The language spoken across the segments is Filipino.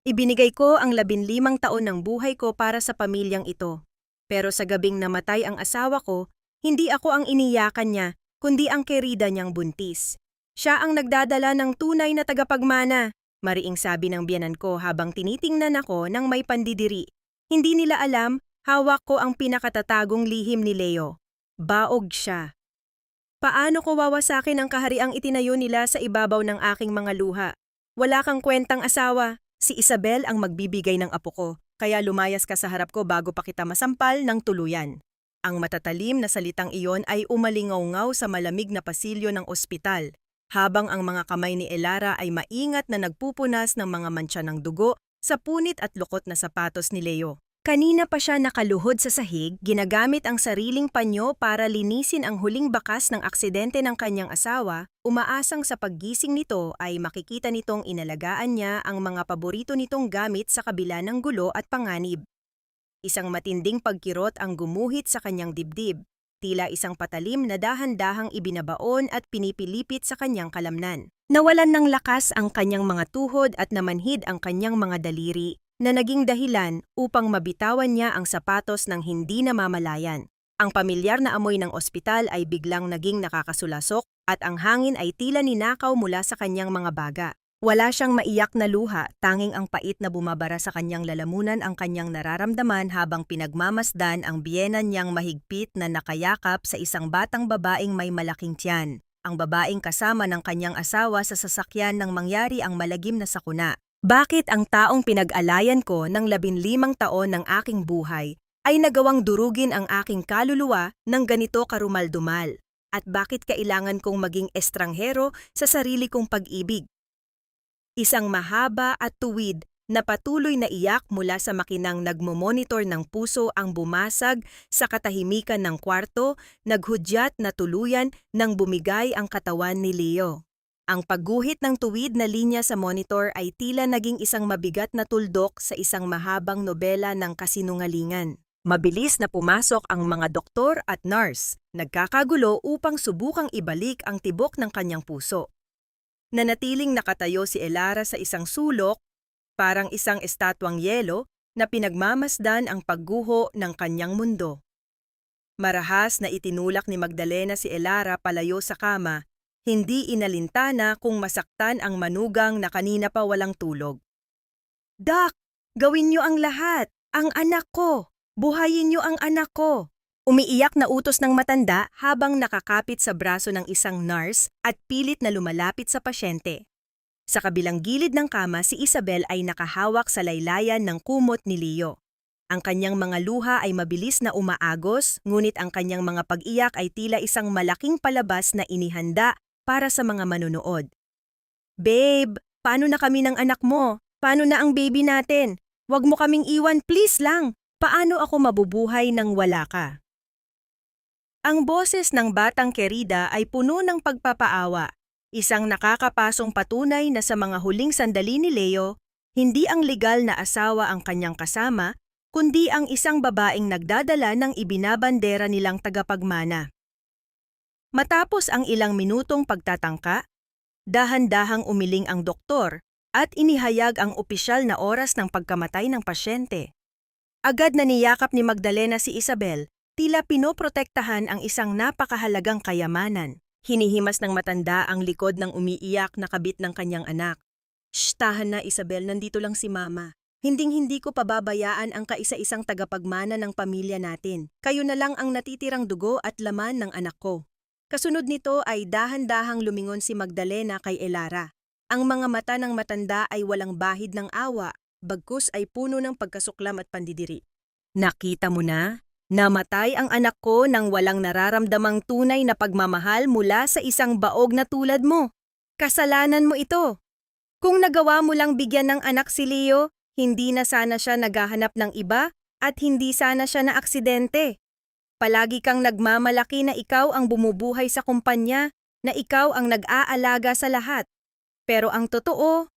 Ibinigay ko ang 15 taon ng buhay ko para sa pamilyang ito. Pero sa gabing namatay ang asawa ko, hindi ako ang iniyakan niya, kundi ang kerida niyang buntis. Siya ang nagdadala ng tunay na tagapagmana, mariing sabi ng biyenan ko habang tinitingnan ako ng may pandidiri. Hindi nila alam, hawak ko ang pinakatatagong lihim ni Leo. Baog siya. Paano ko wawasakin ang kahariang itinayo nila sa ibabaw ng aking mga luha? Wala kang kwentang asawa. Si Isabel ang magbibigay ng apo ko, kaya lumayas ka sa harap ko bago pa kita masampal ng tuluyan. Ang matatalim na salitang iyon ay umalingaw-ngaw sa malamig na pasilyo ng ospital, habang ang mga kamay ni Elara ay maingat na nagpupunas ng mga mantsa ng dugo sa punit at lukot na sapatos ni Leo. Kanina pa siya nakaluhod sa sahig, ginagamit ang sariling panyo para linisin ang huling bakas ng aksidente ng kanyang asawa, umaasang sa paggising nito ay makikita nitong inalagaan niya ang mga paborito nitong gamit sa kabila ng gulo at panganib. Isang matinding pagkirot ang gumuhit sa kanyang dibdib, tila isang patalim na dahan-dahang ibinabaon at pinipilipit sa kanyang kalamnan. Nawalan ng lakas ang kanyang mga tuhod at namanhid ang kanyang mga daliri, na naging dahilan upang mabitawan niya ang sapatos ng hindi namamalayan. Ang pamilyar na amoy ng ospital ay biglang naging nakakasulasok at ang hangin ay tila ninakaw mula sa kanyang mga baga. Wala siyang maiyak na luha, tanging ang pait na bumabara sa kanyang lalamunan ang kanyang nararamdaman habang pinagmamasdan ang biyenan niyang mahigpit na nakayakap sa isang batang babaeng may malaking tiyan. Ang babaeng kasama ng kanyang asawa sa sasakyan nang mangyari ang malagim na sakuna. Bakit ang taong pinag-alayan ko ng 15 taon ng aking buhay ay nagawang durugin ang aking kaluluwa ng ganito karumaldumal? At bakit kailangan kong maging estranghero sa sarili kong pag-ibig? Isang mahaba at tuwid na patuloy na iyak mula sa makinang nagmomonitor ng puso ang bumasag sa katahimikan ng kwarto, naghudyat na tuluyan nang bumigay ang katawan ni Leo. Ang pagguhit ng tuwid na linya sa monitor ay tila naging isang mabigat na tuldok sa isang mahabang nobela ng kasinungalingan. Mabilis na pumasok ang mga doktor at nurse, nagkakagulo upang subukang ibalik ang tibok ng kanyang puso. Nanatiling nakatayo si Elara sa isang sulok, parang isang estatwang yelo na pinagmamasdan ang pagguho ng kanyang mundo. Marahas na itinulak ni Magdalena si Elara palayo sa kama, hindi inalintana kung masaktan ang manugang na kanina pa walang tulog. "Doc, gawin niyo ang lahat! Ang anak ko! Buhayin niyo ang anak ko!" Umiiyak na utos ng matanda habang nakakapit sa braso ng isang nurse at pilit na lumalapit sa pasyente. Sa kabilang gilid ng kama, si Isabel ay nakahawak sa laylayan ng kumot ni Leo. Ang kanyang mga luha ay mabilis na umaagos, ngunit ang kanyang mga pag-iyak ay tila isang malaking palabas na inihanda para sa mga manunood. "Babe, paano na kami ng anak mo? Paano na ang baby natin? Huwag mo kaming iwan, please lang. Paano ako mabubuhay nang wala ka?" Ang boses ng batang kerida ay puno ng pagpapaawa, isang nakakapasong patunay na sa mga huling sandali ni Leo, hindi ang legal na asawa ang kanyang kasama, kundi ang isang babaeng nagdadala ng ibinabandera nilang tagapagmana. Matapos ang ilang minutong pagtatangka, dahan-dahang umiling ang doktor at inihayag ang opisyal na oras ng pagkamatay ng pasyente. Agad na niyakap ni Magdalena si Isabel, tila pinoprotektahan ang isang napakahalagang kayamanan. Hinihimas ng matanda ang likod ng umiiyak na kabit ng kanyang anak. "Shh, tahan na Isabel, nandito lang si Mama. Hinding-hindi ko pababayaan ang kaisa-isang tagapagmana ng pamilya natin. Kayo na lang ang natitirang dugo at laman ng anak ko." Kasunod nito ay dahan-dahang lumingon si Magdalena kay Elara. Ang mga mata ng matanda ay walang bahid ng awa, bagkus ay puno ng pagkasuklam at pandidiri. "Nakita mo na? Namatay ang anak ko nang walang nararamdamang tunay na pagmamahal mula sa isang baog na tulad mo. Kasalanan mo ito. Kung nagawa mo lang bigyan ng anak si Leo, hindi na sana siya naghahanap ng iba at hindi sana siya na aksidente. Palagi kang nagmamalaki na ikaw ang bumubuhay sa kumpanya, na ikaw ang nag-aalaga sa lahat. Pero ang totoo,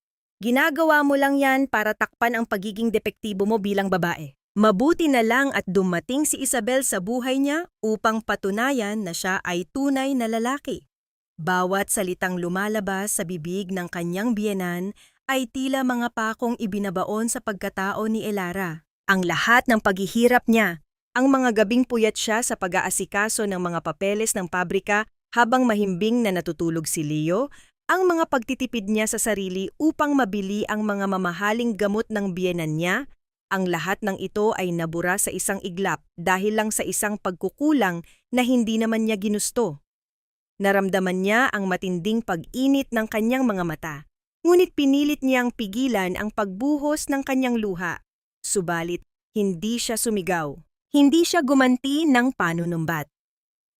ginagawa mo lang yan para takpan ang pagiging depektibo mo bilang babae." Mabuti na lang at dumating si Isabel sa buhay niya upang patunayan na siya ay tunay na lalaki. Bawat salitang lumalabas sa bibig ng kanyang biyenan ay tila mga pakong ibinabaon sa pagkatao ni Elara. Ang lahat ng paghihirap niya, ang mga gabing puyat siya sa pag-aasikaso ng mga papeles ng pabrika habang mahimbing na natutulog si Leo, ang mga pagtitipid niya sa sarili upang mabili ang mga mamahaling gamot ng biyenan niya, ang lahat ng ito ay nabura sa isang iglap dahil lang sa isang pagkukulang na hindi naman niya ginusto. Naramdaman niya ang matinding pag-init ng kanyang mga mata, ngunit pinilit niyang pigilan ang pagbuhos ng kanyang luha. Subalit, hindi siya sumigaw. Hindi siya gumanti ng panunumbat.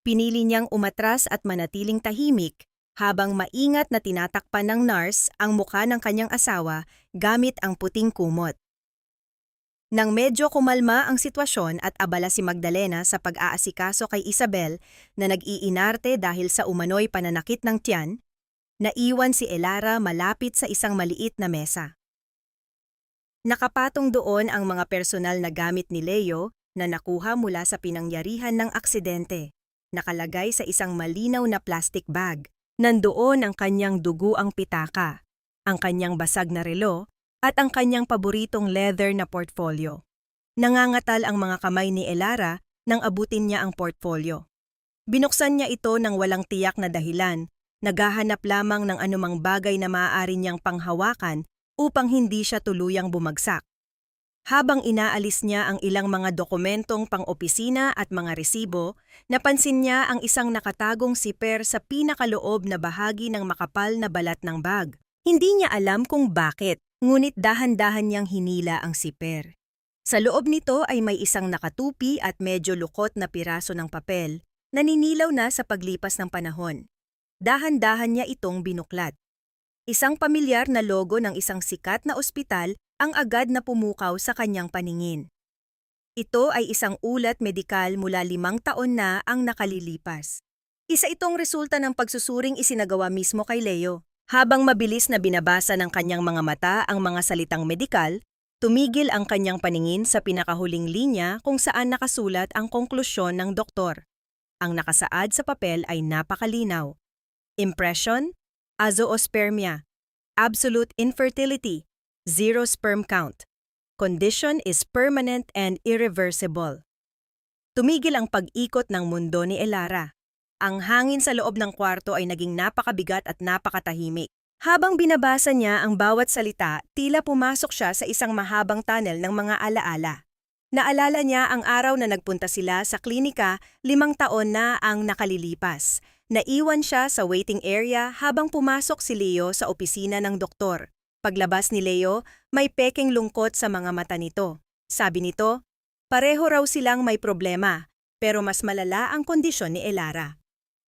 Pinili niyang umatras at manatiling tahimik habang maingat na tinatakpan ng nurse ang mukha ng kanyang asawa gamit ang puting kumot. Nang medyo kumalma ang sitwasyon at abala si Magdalena sa pag-aasikaso kay Isabel na nag-iinarte dahil sa umano'y pananakit ng tiyan, naiwan si Elara malapit sa isang maliit na mesa. Nakapatong doon ang mga personal na gamit ni Leo na nakuha mula sa pinangyarihan ng aksidente, nakalagay sa isang malinaw na plastic bag. Nandoon ang kanyang duguang pitaka, ang kanyang basag na relo, at ang kanyang paboritong leather na portfolio. Nangangatal ang mga kamay ni Elara nang abutin niya ang portfolio. Binuksan niya ito ng walang tiyak na dahilan, naghahanap lamang ng anumang bagay na maaari niyang panghawakan upang hindi siya tuluyang bumagsak. Habang inaalis niya ang ilang mga dokumentong pang-opisina at mga resibo, napansin niya ang isang nakatagong siper sa pinakaloob na bahagi ng makapal na balat ng bag. Hindi niya alam kung bakit, ngunit dahan-dahan niyang hinila ang siper. Sa loob nito ay may isang nakatupi at medyo lukot na piraso ng papel, naninilaw na sa paglipas ng panahon. Dahan-dahan niya itong binuklat. Isang pamilyar na logo ng isang sikat na ospital ang agad na pumukaw sa kanyang paningin. Ito ay isang ulat medikal mula 5 taon na ang nakalilipas. Isa itong resulta ng pagsusuring isinagawa mismo kay Leo. Habang mabilis na binabasa ng kanyang mga mata ang mga salitang medikal, tumigil ang kanyang paningin sa pinakahuling linya kung saan nakasulat ang konklusyon ng doktor. Ang nakasaad sa papel ay napakalinaw. Impression, azoospermia, absolute infertility, 0 sperm count. Condition is permanent and irreversible. Tumigil ang pag-ikot ng mundo ni Elara. Ang hangin sa loob ng kwarto ay naging napakabigat at napakatahimik. Habang binabasa niya ang bawat salita, tila pumasok siya sa isang mahabang tunnel ng mga alaala. Naalala niya ang araw na nagpunta sila sa klinika 5 taon na ang nakalilipas. Naiwan siya sa waiting area habang pumasok si Leo sa opisina ng doktor. Paglabas ni Leo, may pekeng lungkot sa mga mata nito. Sabi nito, pareho raw silang may problema, pero mas malala ang kondisyon ni Elara.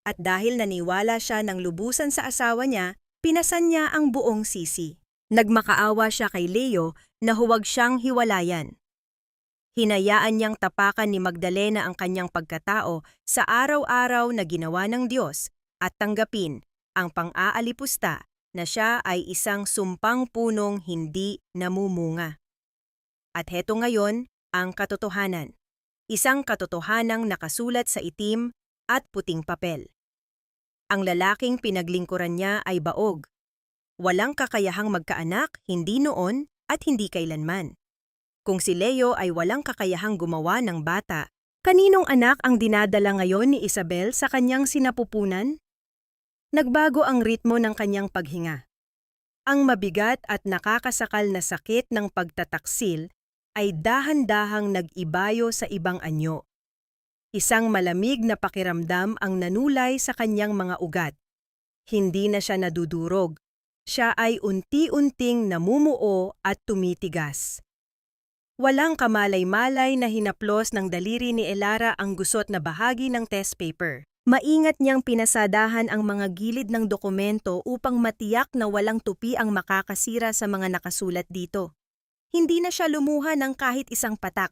At dahil naniwala siya ng lubusan sa asawa niya, pinasan niya ang buong sisi. Nagmakaawa siya kay Leo na huwag siyang hiwalayan. Hinayaan niyang tapakan ni Magdalena ang kanyang pagkatao sa araw-araw na ginawa ng Diyos at tanggapin ang pang-aalipusta na siya ay isang sumpang punong hindi namumunga. At heto ngayon ang katotohanan. Isang katotohanang nakasulat sa itim at puting papel. Ang lalaking pinaglingkuran niya ay baog. Walang kakayahang magkaanak, hindi noon at hindi kailanman. Kung si Leo ay walang kakayahang gumawa ng bata, kaninong anak ang dinadala ngayon ni Isabel sa kanyang sinapupunan? Nagbago ang ritmo ng kanyang paghinga. Ang mabigat at nakakasakal na sakit ng pagtataksil ay dahan-dahang nag-ibayo sa ibang anyo. Isang malamig na pakiramdam ang nanulay sa kanyang mga ugat. Hindi na siya nadudurog. Siya ay unti-unting namumuo at tumitigas. Walang kamalay-malay na hinaplos ng daliri ni Elara ang gusot na bahagi ng test paper. Maingat niyang pinasadahan ang mga gilid ng dokumento upang matiyak na walang tupi ang makakasira sa mga nakasulat dito. Hindi na siya lumuha ng kahit isang patak.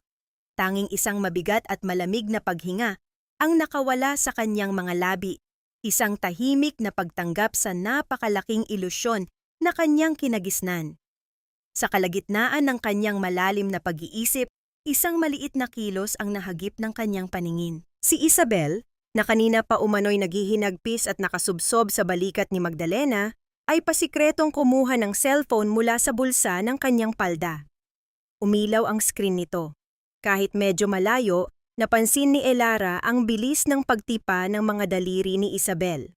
Tanging isang mabigat at malamig na paghinga ang nakawala sa kanyang mga labi. Isang tahimik na pagtanggap sa napakalaking ilusyon na kanyang kinagisnan. Sa kalagitnaan ng kanyang malalim na pag-iisip, isang maliit na kilos ang nahagip ng kanyang paningin. Si Isabel, na kanina pa umano'y naghihinagpis at nakasubsob sa balikat ni Magdalena, ay pasikretong kumuha ng cellphone mula sa bulsa ng kanyang palda. Umilaw ang screen nito. Kahit medyo malayo, napansin ni Elara ang bilis ng pagtipa ng mga daliri ni Isabel.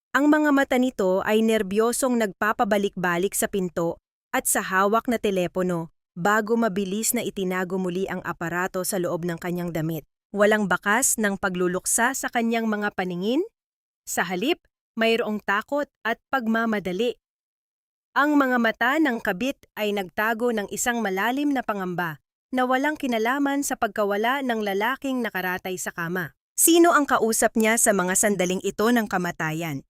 Ang mga mata nito ay nerbyosong nagpapabalik-balik sa pinto at sa hawak na telepono bago mabilis na itinago muli ang aparato sa loob ng kanyang damit. Walang bakas ng pagluluksa sa kanyang mga paningin. Sa halip, mayroong takot at pagmamadali. Ang mga mata ng kabit ay nagtago ng isang malalim na pangamba na walang kinalaman sa pagkawala ng lalaking nakaratay sa kama. Sino ang kausap niya sa mga sandaling ito ng kamatayan?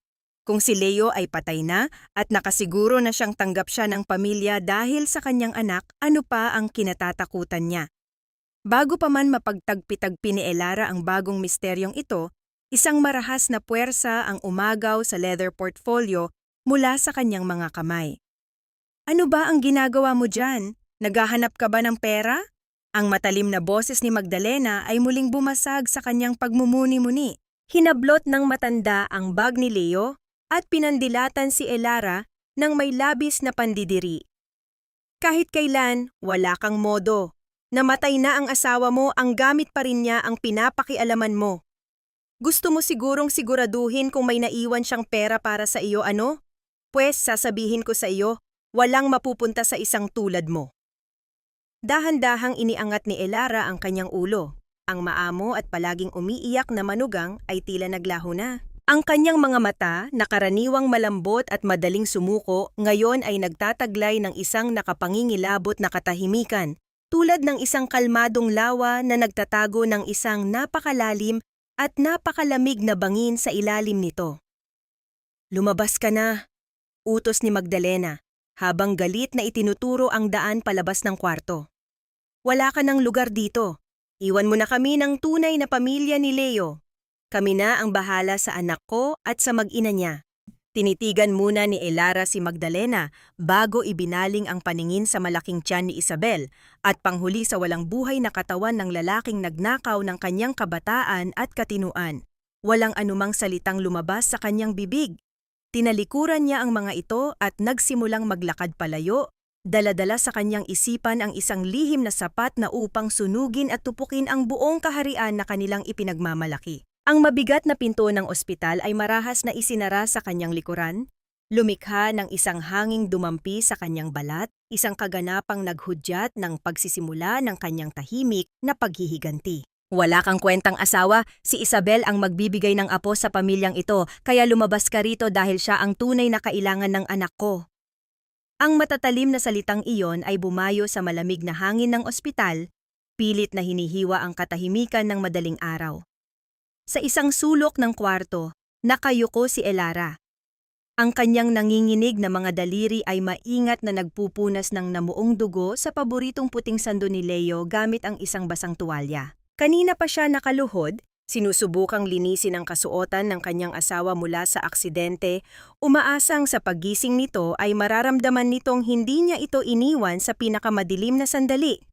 Kung si Leo ay patay na at nakasiguro na siyang tanggap siya ng pamilya dahil sa kanyang anak, ano pa ang kinatatakutan niya? Bago pa man mapagtagpi-tagpi ni Elara ang bagong misteryong ito, isang marahas na puwersa ang umagaw sa leather portfolio mula sa kanyang mga kamay. Ano ba ang ginagawa mo dyan? Naghahanap ka ba ng pera? Ang matalim na boses ni Magdalena ay muling bumasag sa kanyang pagmumuni-muni. Hinablot ng matanda ang bag ni Leo at pinandilatan si Elara ng may labis na pandidiri. Kahit kailan, wala kang modo. Namatay na ang asawa mo, ang gamit pa rin niya ang pinapakialaman mo. Gusto mo sigurong siguraduhin kung may naiwan siyang pera para sa iyo, ano? Pues sasabihin ko sa iyo, walang mapupunta sa isang tulad mo. Dahan-dahang iniangat ni Elara ang kanyang ulo. Ang maamo at palaging umiiyak na manugang ay tila naglaho na. Ang kanyang mga mata, na karaniwang malambot at madaling sumuko, ngayon ay nagtataglay ng isang nakapangingilabot na katahimikan, tulad ng isang kalmadong lawa na nagtatago ng isang napakalalim at napakalamig na bangin sa ilalim nito. Lumabas ka na, utos ni Magdalena, habang galit na itinuturo ang daan palabas ng kwarto. Wala ka ng lugar dito. Iwan mo na kami ng tunay na pamilya ni Leo. Kami na ang bahala sa anak ko at sa mag-ina niya. Tinitigan muna ni Elara si Magdalena bago ibinaling ang paningin sa malaking tiyan ni Isabel at panghuli sa walang buhay na katawan ng lalaking nagnakaw ng kanyang kabataan at katinuan. Walang anumang salitang lumabas sa kanyang bibig. Tinalikuran niya ang mga ito at nagsimulang maglakad palayo, dala-dala sa kanyang isipan ang isang lihim na sapat na upang sunugin at tupukin ang buong kaharian na kanilang ipinagmamalaki. Ang mabigat na pinto ng ospital ay marahas na isinara sa kanyang likuran, lumikha ng isang hanging dumampi sa kanyang balat, isang kaganapang naghudyat ng pagsisimula ng kanyang tahimik na paghihiganti. Wala kang kwentang asawa, si Isabel ang magbibigay ng apo sa pamilyang ito, kaya lumabas ka rito dahil siya ang tunay na kailangan ng anak ko. Ang matatalim na salitang iyon ay bumayo sa malamig na hangin ng ospital, pilit na hinihiwa ang katahimikan ng madaling araw. Sa isang sulok ng kwarto, nakayuko si Elara. Ang kanyang nanginginig na mga daliri ay maingat na nagpupunas ng namuong dugo sa paboritong puting sando ni Leo gamit ang isang basang tuwalya. Kanina pa siya nakaluhod, sinusubukang linisin ang kasuotan ng kanyang asawa mula sa aksidente, umaasang sa paggising nito ay mararamdaman nitong hindi niya ito iniwan sa pinakamadilim na sandali.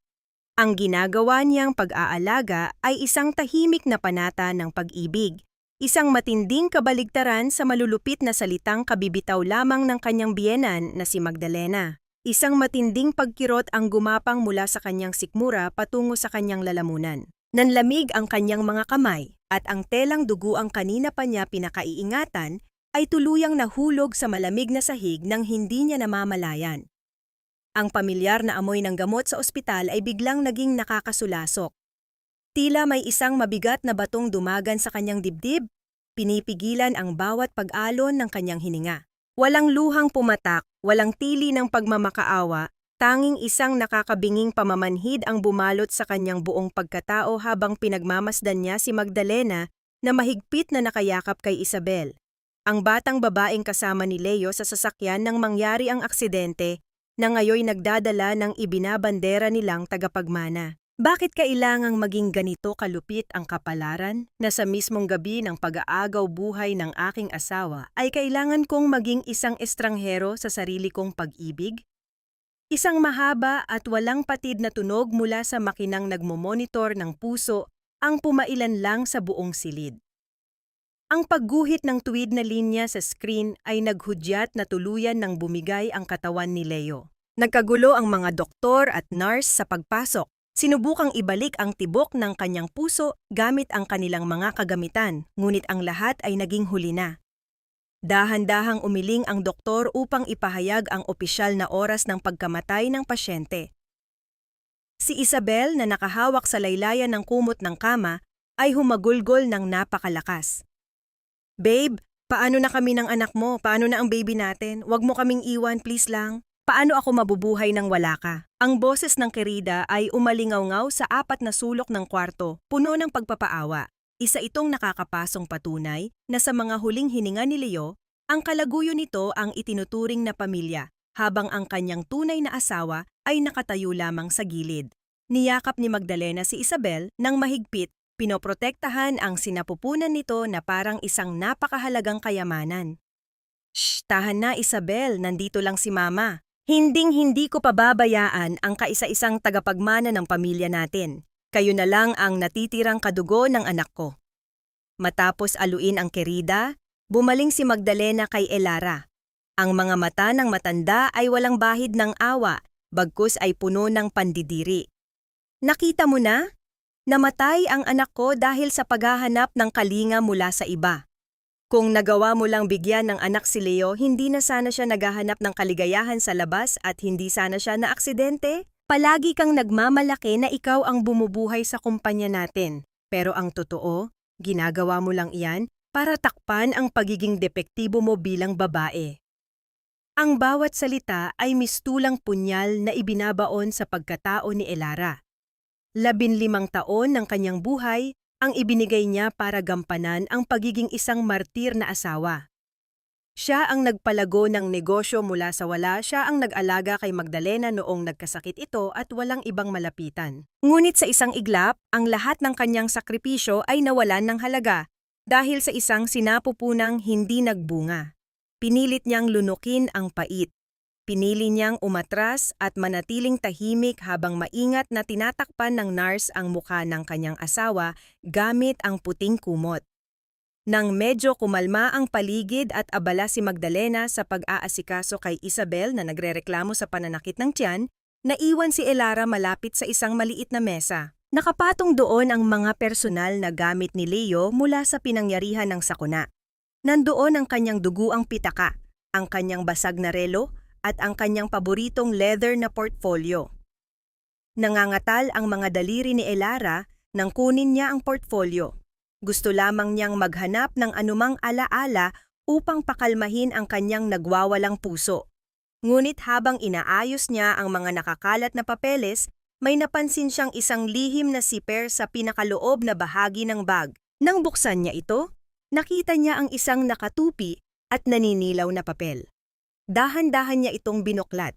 Ang ginagawa niyang pag-aalaga ay isang tahimik na panata ng pag-ibig, isang matinding kabaligtaran sa malulupit na salitang kabibitaw lamang ng kanyang biyenan na si Magdalena. Isang matinding pagkirot ang gumapang mula sa kanyang sikmura patungo sa kanyang lalamunan. Nanlamig ang kanyang mga kamay at ang telang dugo ang kanina pa niya pinakaiingatan ay tuluyang nahulog sa malamig na sahig nang hindi niya namamalayan. Ang pamilyar na amoy ng gamot sa ospital ay biglang naging nakakasulasok. Tila may isang mabigat na batong dumagan sa kanyang dibdib, pinipigilan ang bawat pag-alon ng kanyang hininga. Walang luhang pumatak, walang tili ng pagmamakaawa, tanging isang nakakabinging pamamanhid ang bumalot sa kanyang buong pagkatao habang pinagmamasdan niya si Magdalena na mahigpit na nakayakap kay Isabel. Ang batang babaeng kasama ni Leo sa sasakyan nang mangyari ang aksidente, na ngayoy nagdadala ng ibinabandera nilang tagapagmana. Bakit kailangang maging ganito kalupit ang kapalaran na sa mismong gabi ng pag-aagaw buhay ng aking asawa ay kailangan kong maging isang estranghero sa sarili kong pag-ibig? Isang mahaba at walang patid na tunog mula sa makinang nagmomonitor ng puso ang pumailan lang sa buong silid. Ang pagguhit ng tuwid na linya sa screen ay naghudyat na tuluyan ng bumigay ang katawan ni Leo. Nagkagulo ang mga doktor at nurse sa pagpasok. Sinubukang ibalik ang tibok ng kanyang puso gamit ang kanilang mga kagamitan, ngunit ang lahat ay naging huli na. Dahan-dahang umiling ang doktor upang ipahayag ang opisyal na oras ng pagkamatay ng pasyente. Si Isabel na nakahawak sa laylayan ng kumot ng kama ay humagulgol ng napakalakas. "Babe, paano na kami ng anak mo? Paano na ang baby natin? Huwag mo kaming iwan, please lang. Paano ako mabubuhay nang wala ka?" Ang boses ng Querida ay umalingaw-ngaw sa apat na sulok ng kwarto, puno ng pagpapaawa. Isa itong nakakapasong patunay na sa mga huling hininga ni Leo, ang kalaguyo nito ang itinuturing na pamilya, habang ang kanyang tunay na asawa ay nakatayo lamang sa gilid. Niyakap ni Magdalena si Isabel ng mahigpit. Pinoprotektahan ang sinapupunan nito na parang isang napakahalagang kayamanan. "Shh, tahan na Isabel, nandito lang si Mama. Hinding-hindi ko pababayaan ang kaisa-isang tagapagmana ng pamilya natin. Kayo na lang ang natitirang kadugo ng anak ko." Matapos aluin ang Querida, bumaling si Magdalena kay Elara. Ang mga mata ng matanda ay walang bahid ng awa, bagkus ay puno ng pandidiri. "Nakita mo na? Namatay ang anak ko dahil sa paghahanap ng kalinga mula sa iba. Kung nagawa mo lang bigyan ng anak si Leo, hindi na sana siya naghahanap ng kaligayahan sa labas at hindi sana siya na aksidente. Palagi kang nagmamalaki na ikaw ang bumubuhay sa kumpanya natin. Pero ang totoo, ginagawa mo lang iyan para takpan ang pagiging depektibo mo bilang babae." Ang bawat salita ay mistulang punyal na ibinabaon sa pagkatao ni Elara. 15 taon ng kanyang buhay ang ibinigay niya para gampanan ang pagiging isang martir na asawa. Siya ang nagpalago ng negosyo mula sa wala, siya ang nag-alaga kay Magdalena noong nagkasakit ito at walang ibang malapitan. Ngunit sa isang iglap, ang lahat ng kanyang sakripisyo ay nawalan ng halaga dahil sa isang sinapupunang hindi nagbunga. Pinilit niyang lunukin ang pait. Pinili niyang umatras at manatiling tahimik habang maingat na tinatakpan ng nurse ang mukha ng kanyang asawa gamit ang puting kumot. Nang medyo kumalma ang paligid at abala si Magdalena sa pag-aasikaso kay Isabel na nagrereklamo sa pananakit ng tiyan, naiwan si Elara malapit sa isang maliit na mesa. Nakapatong doon ang mga personal na gamit ni Leo mula sa pinangyarihan ng sakuna. Nandoon ang kanyang duguang pitaka, ang kanyang basag na relo, at ang kanyang paboritong leather na portfolio. Nangangatal ang mga daliri ni Elara nang kunin niya ang portfolio. Gusto lamang niyang maghanap ng anumang alaala upang pakalmahin ang kanyang nagwawalang puso. Ngunit habang inaayos niya ang mga nakakalat na papeles, may napansin siyang isang lihim na siper sa pinakaloob na bahagi ng bag. Nang buksan niya ito, nakita niya ang isang nakatupi at naninilaw na papel. Dahan-dahan niya itong binuklat.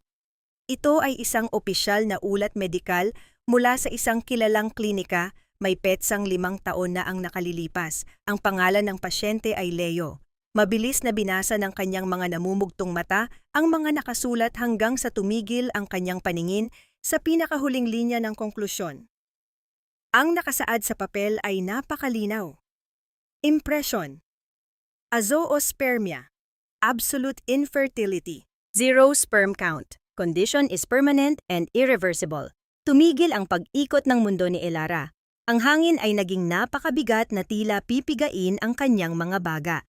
Ito ay isang opisyal na ulat medikal mula sa isang kilalang klinika, may petsang 5 taon na ang nakalilipas. Ang pangalan ng pasyente ay Leo. Mabilis na binasa ng kanyang mga namumugtong mata ang mga nakasulat hanggang sa tumigil ang kanyang paningin sa pinakahuling linya ng konklusyon. Ang nakasaad sa papel ay napakalinaw. Impression: Azoospermia. Absolute infertility. 0 sperm count. Condition is permanent and irreversible. Tumigil ang pag-ikot ng mundo ni Elara. Ang hangin ay naging napakabigat na tila pipigain ang kanyang mga baga.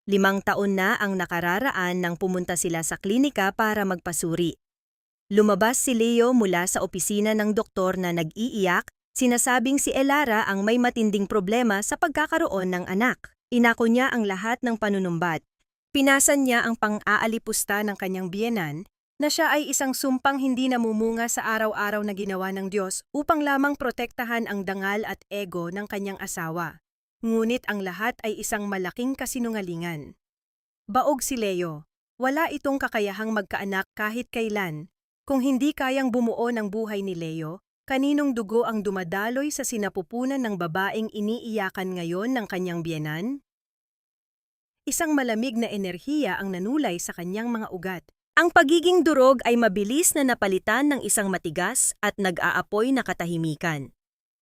5 taon na ang nakararaan nang pumunta sila sa klinika para magpasuri. Lumabas si Leo mula sa opisina ng doktor na nag-iiyak, sinasabing si Elara ang may matinding problema sa pagkakaroon ng anak. Inako niya ang lahat ng panunumbat. Pinasan niya ang pang-aalipusta ng kanyang biyenan na siya ay isang sumpang hindi namumunga sa araw-araw na ginawa ng Diyos upang lamang protektahan ang dangal at ego ng kanyang asawa. Ngunit ang lahat ay isang malaking kasinungalingan. Baog si Leo. Wala itong kakayahang magkaanak kahit kailan. Kung hindi kayang bumuo ng buhay ni Leo, kaninong dugo ang dumadaloy sa sinapupunan ng babaeng iniiyakan ngayon ng kanyang biyenan? Isang malamig na enerhiya ang nanulay sa kanyang mga ugat. Ang pagiging durog ay mabilis na napalitan ng isang matigas at nag-aapoy na katahimikan.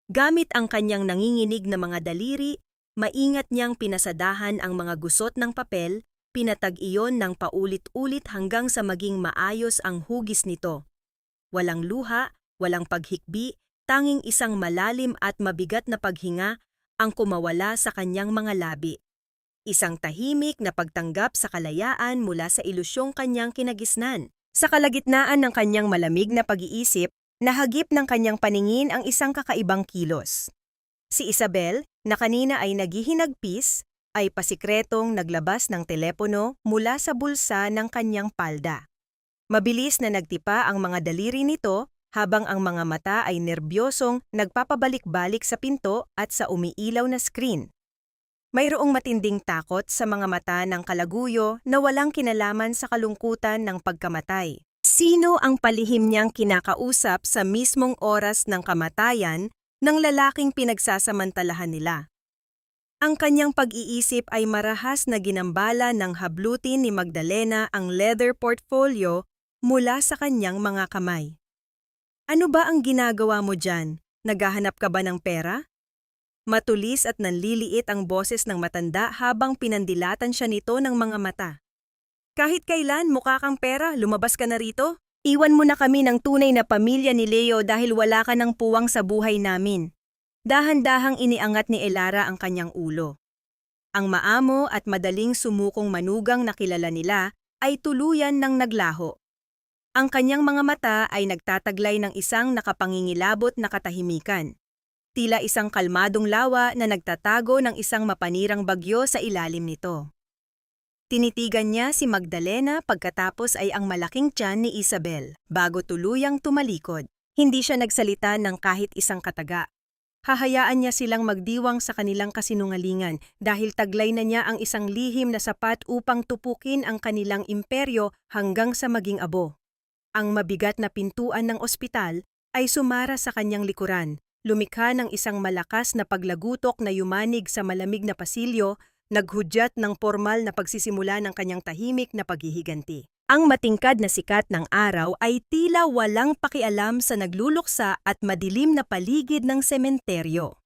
Gamit ang kanyang nanginginig na mga daliri, Maingat niyang pinasadahan ang mga gusot ng papel, pinatag iyon ng paulit-ulit hanggang sa maging maayos ang hugis nito. Walang luha, walang paghikbi, tanging isang malalim at mabigat na paghinga ang kumawala sa kanyang mga labi. Isang tahimik na pagtanggap sa kalayaan mula sa ilusyong kanyang kinagisnan. Sa kalagitnaan ng kanyang malamig na pag-iisip, nahagip ng kanyang paningin ang isang kakaibang kilos. Si Isabel, na kanina ay naghihinagpis, ay pasikretong naglabas ng telepono mula sa bulsa ng kanyang palda. Mabilis na nagtipa ang mga daliri nito habang ang mga mata ay nerbyosong nagpapabalik-balik sa pinto at sa umiilaw na screen. Mayroong matinding takot sa mga mata ng kalaguyo na walang kinalaman sa kalungkutan ng pagkamatay. Sino ang palihim niyang kinakausap sa mismong oras ng kamatayan ng lalaking pinagsasamantalahan nila? Ang kanyang pag-iisip ay marahas na ginambala ng hablutin ni Magdalena ang leather portfolio mula sa kanyang mga kamay. Ano ba ang ginagawa mo dyan? Naghahanap ka ba ng pera? Matulis at nanliliit ang boses ng matanda habang pinandilatan siya nito ng mga mata. Kahit kailan mukha kang pera, lumabas ka na rito? Iwan mo na kami ng tunay na pamilya ni Leo dahil wala ka ng puwang sa buhay namin. Dahan-dahang iniangat ni Elara ang kanyang ulo. Ang maamo at madaling sumukong manugang na kilala nila ay tuluyan ng naglaho. Ang kanyang mga mata ay nagtataglay ng isang nakapangingilabot na katahimikan. Tila isang kalmadong lawa na nagtatago ng isang mapanirang bagyo sa ilalim nito. Tinitigan niya si Magdalena pagkatapos ay ang malaking tiyan ni Isabel bago tuluyang tumalikod. Hindi siya nagsalita ng kahit isang kataga. Hahayaan niya silang magdiwang sa kanilang kasinungalingan dahil taglay na niya ang isang lihim na sapat upang tupukin ang kanilang imperyo hanggang sa maging abo. Ang mabigat na pintuan ng ospital ay sumara sa kanyang likuran. Lumikha ng isang malakas na paglagutok na yumanig sa malamig na pasilyo, naghudyat ng formal na pagsisimula ng kanyang tahimik na paghihiganti. Ang matingkad na sikat ng araw ay tila walang pakialam sa nagluluksa at madilim na paligid ng sementeryo.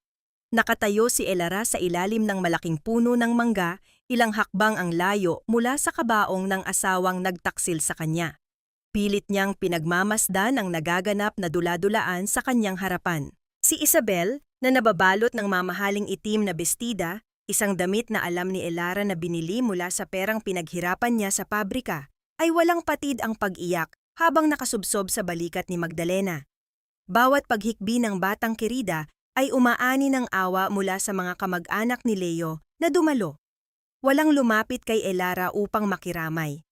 Nakatayo si Elara sa ilalim ng malaking puno ng mangga, ilang hakbang ang layo mula sa kabaong ng asawang nagtaksil sa kanya. Pilit niyang pinagmamasdan ang nagaganap na dula-dulaan sa kanyang harapan. Si Isabel, na nababalot ng mamahaling itim na bestida, isang damit na alam ni Elara na binili mula sa perang pinaghirapan niya sa pabrika, ay walang patid ang pag-iyak habang nakasubsob sa balikat ni Magdalena. Bawat paghikbi ng batang kirida ay umaani ng awa mula sa mga kamag-anak ni Leo na dumalo. Walang lumapit kay Elara upang makiramay.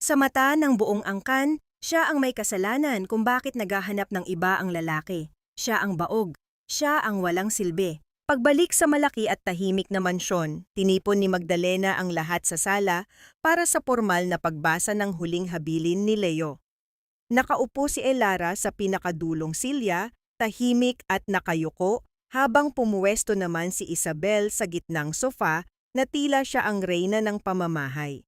Sa mata ng buong angkan, siya ang may kasalanan kung bakit naghahanap ng iba ang lalaki. Siya ang baog. Siya ang walang silbi. Pagbalik sa malaki at tahimik na mansyon, tinipon ni Magdalena ang lahat sa sala para sa formal na pagbasa ng huling habilin ni Leo. Nakaupo si Elara sa pinakadulong silya, tahimik at nakayuko, habang pumuwesto naman si Isabel sa gitnang sofa na tila siya ang reyna ng pamamahay.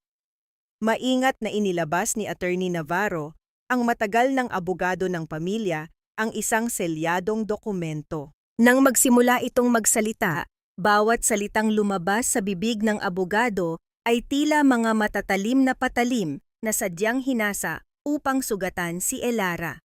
Maingat na inilabas ni Attorney Navarro, ang matagal ng abogado ng pamilya, ang isang selyadong dokumento. Nang magsimula itong magsalita, bawat salitang lumabas sa bibig ng abogado ay tila mga matatalim na patalim na sadyang hinasa upang sugatan si Elara.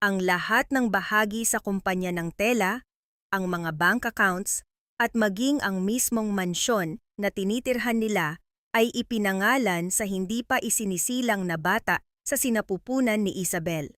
Ang lahat ng bahagi sa kumpanya ng tela, ang mga bank accounts, at maging ang mismong mansyon na tinitirhan nila ay ipinangalan sa hindi pa isinisilang na bata sa sinapupunan ni Isabel.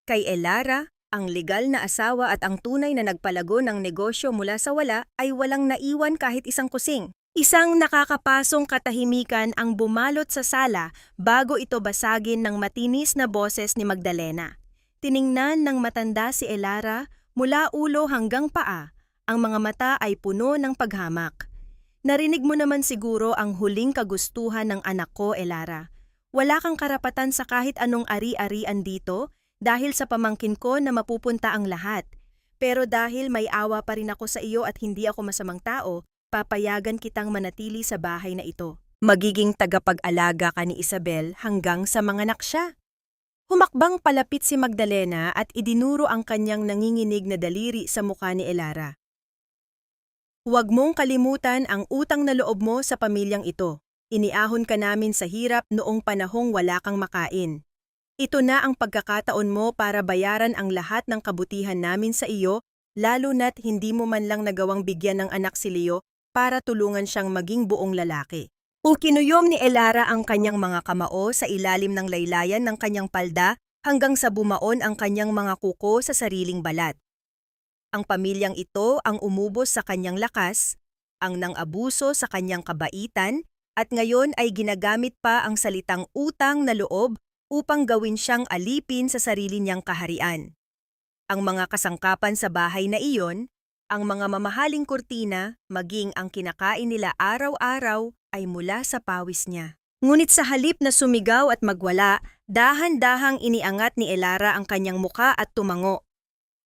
Kay Elara, ang legal na asawa at ang tunay na nagpalago ng negosyo mula sa wala ay walang naiwan kahit isang kusing. Isang nakakapasong katahimikan ang bumalot sa sala bago ito basagin ng matinis na boses ni Magdalena. Tiningnan ng matanda si Elara mula ulo hanggang paa, ang mga mata ay puno ng paghamak. Narinig mo naman siguro ang huling kagustuhan ng anak ko, Elara. Wala kang karapatan sa kahit anong ari-arian dito, dahil sa pamangkin ko na mapupunta ang lahat. Pero dahil may awa pa rin ako sa iyo at hindi ako masamang tao, papayagan kitang manatili sa bahay na ito. Magiging tagapag-alaga ka ni Isabel hanggang sa manganak siya. Humakbang palapit si Magdalena at idinuro ang kanyang nanginginig na daliri sa mukha ni Elara. Huwag mong kalimutan ang utang na loob mo sa pamilyang ito. Iniahon ka namin sa hirap noong panahong wala kang makain. Ito na ang pagkakataon mo para bayaran ang lahat ng kabutihan namin sa iyo, lalo na't hindi mo man lang nagawang bigyan ng anak si Leo para tulungan siyang maging buong lalaki. Kinuyom ni Elara ang kanyang mga kamao sa ilalim ng laylayan ng kanyang palda hanggang sa bumaon ang kanyang mga kuko sa sariling balat. Ang pamilyang ito ang umubos sa kanyang lakas, ang nang-abuso sa kanyang kabaitan, at ngayon ay ginagamit pa ang salitang utang na loob upang gawin siyang alipin sa sarili niyang kaharian. Ang mga kasangkapan sa bahay na iyon, ang mga mamahaling kurtina, maging ang kinakain nila araw-araw ay mula sa pawis niya. Ngunit sa halip na sumigaw at magwala, dahan-dahang iniangat ni Elara ang kanyang muka at tumango.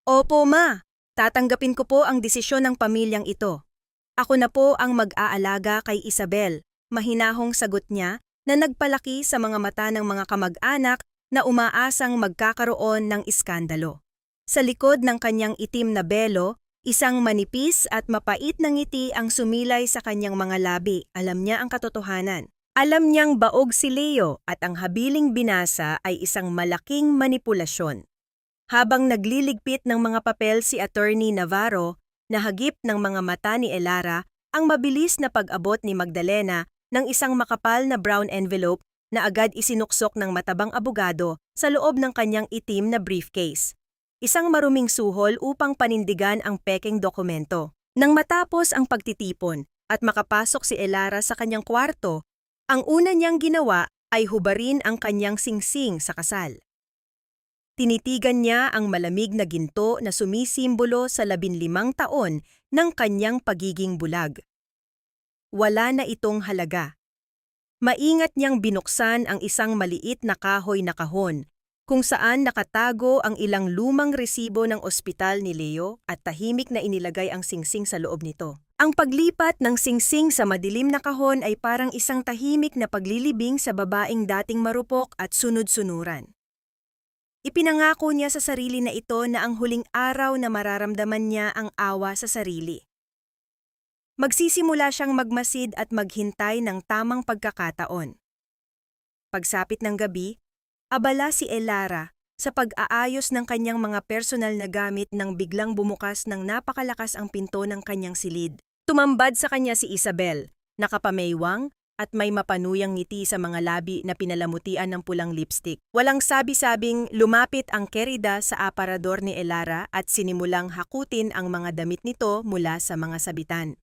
Opo ma, tatanggapin ko po ang desisyon ng pamilyang ito. Ako na po ang mag-aalaga kay Isabel, mahinahong sagot niya na nagpalaki sa mga mata ng mga kamag-anak na umaasang magkakaroon ng iskandalo. Sa likod ng kanyang itim na belo, isang manipis at mapait na ngiti ang sumilay sa kanyang mga labi. Alam niya ang katotohanan. Alam niyang baog si Leo at ang habiling binasa ay isang malaking manipulasyon. Habang nagliligpit ng mga papel si Attorney Navarro, nahagip ng mga mata ni Elara ang mabilis na pag-abot ni Magdalena ng isang makapal na brown envelope na agad isinuksok ng matabang abogado sa loob ng kanyang itim na briefcase. Isang maruming suhol upang panindigan ang pekeng dokumento. Nang matapos ang pagtitipon at makapasok si Elara sa kanyang kwarto, ang una niyang ginawa ay hubarin ang kanyang singsing sa kasal. Tinitigan niya ang malamig na ginto na sumisimbolo sa 15 taon ng kanyang pagiging bulag. Wala na itong halaga. Maingat niyang binuksan ang isang maliit na kahoy na kahon, kung saan nakatago ang ilang lumang resibo ng ospital ni Leo at tahimik na inilagay ang singsing sa loob nito. Ang paglipat ng singsing sa madilim na kahon ay parang isang tahimik na paglilibing sa babaeng dating marupok at sunod-sunuran. Ipinangako niya sa sarili na ito na ang huling araw na mararamdaman niya ang awa sa sarili. Magsisimula siyang magmasid at maghintay ng tamang pagkakataon. Pagsapit ng gabi, abala si Elara sa pag-aayos ng kanyang mga personal na gamit nang biglang bumukas ng napakalakas ang pinto ng kanyang silid. Tumambad sa kanya si Isabel, nakapameywang at may mapanuyang ngiti sa mga labi na pinalamutian ng pulang lipstick. Walang sabi-sabing lumapit ang kerida sa aparador ni Elara at sinimulang hakutin ang mga damit nito mula sa mga sabitan.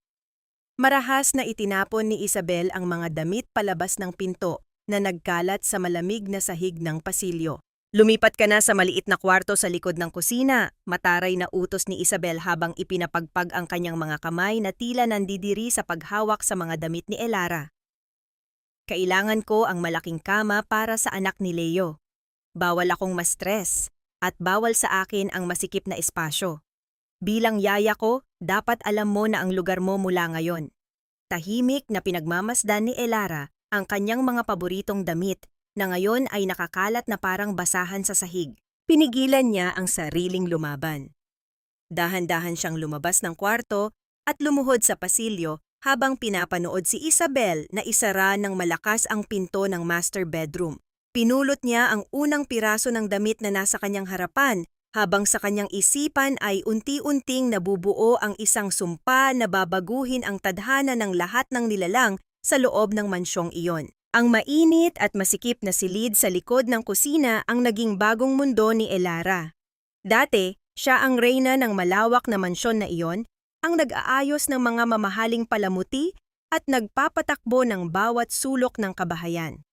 Marahas na itinapon ni Isabel ang mga damit palabas ng pinto na nagkalat sa malamig na sahig ng pasilyo. Lumipat ka na sa maliit na kwarto sa likod ng kusina, mataray na utos ni Isabel habang ipinapagpag ang kanyang mga kamay na tila nandidiri sa paghawak sa mga damit ni Elara. Kailangan ko ang malaking kama para sa anak ni Leo. Bawal akong ma-stress at bawal sa akin ang masikip na espasyo. Bilang yaya ko, dapat alam mo na ang lugar mo mula ngayon. Tahimik na pinagmamasdan ni Elara ang kanyang mga paboritong damit na ngayon ay nakakalat na parang basahan sa sahig. Pinigilan niya ang sariling lumaban. Dahan-dahan siyang lumabas ng kwarto at lumuhod sa pasilyo habang pinapanood si Isabel na isara ng malakas ang pinto ng master bedroom. Pinulot niya ang unang piraso ng damit na nasa kanyang harapan habang sa kanyang isipan ay unti-unting nabubuo ang isang sumpa na babaguhin ang tadhana ng lahat ng nilalang sa loob ng mansyong iyon. Ang mainit at masikip na silid sa likod ng kusina ang naging bagong mundo ni Elara. Dati, siya ang reyna ng malawak na mansyon na iyon, ang nag-aayos ng mga mamahaling palamuti at nagpapatakbo ng bawat sulok ng kabahayan.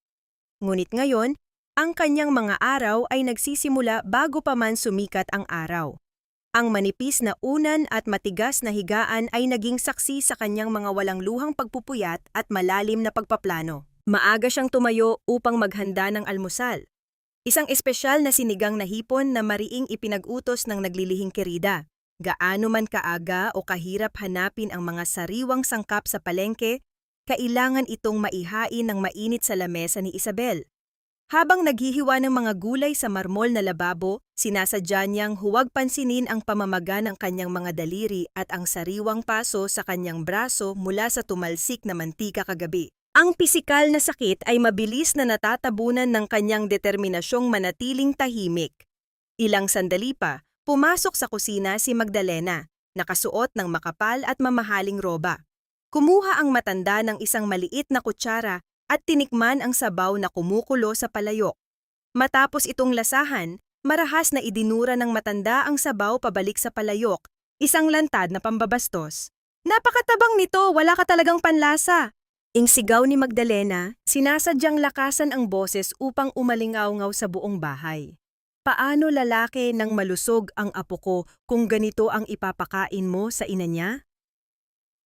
Ngunit ngayon, ang kanyang mga araw ay nagsisimula bago pa man sumikat ang araw. Ang manipis na unan at matigas na higaan ay naging saksi sa kanyang mga walang luhang pagpupuyat at malalim na pagpaplano. Maaga siyang tumayo upang maghanda ng almusal. Isang espesyal na sinigang na hipon na mariing ipinag-utos ng naglilihing kerida. Gaano man kaaga o kahirap hanapin ang mga sariwang sangkap sa palengke, kailangan itong maihain ng mainit sa lamesa ni Isabel. Habang naghihiwa ng mga gulay sa marmol na lababo, sinasadya niyang huwag pansinin ang pamamaga ng kanyang mga daliri at ang sariwang paso sa kanyang braso mula sa tumalsik na mantika kagabi. Ang pisikal na sakit ay mabilis na natatabunan ng kanyang determinasyong manatiling tahimik. Ilang sandali pa, pumasok sa kusina si Magdalena, nakasuot ng makapal at mamahaling roba. Kumuha ang matanda ng isang maliit na kutsara at tinikman ang sabaw na kumukulo sa palayok. Matapos itong lasahan, marahas na idinura ng matanda ang sabaw pabalik sa palayok, isang lantad na pambabastos. "Napakatabang nito, wala ka talagang panlasa!" Ing sigaw ni Magdalena, sinasadyang lakasan ang boses upang umalingaw-ngaw sa buong bahay. Paano lalaki nang malusog ang apo ko kung ganito ang ipapakain mo sa ina niya?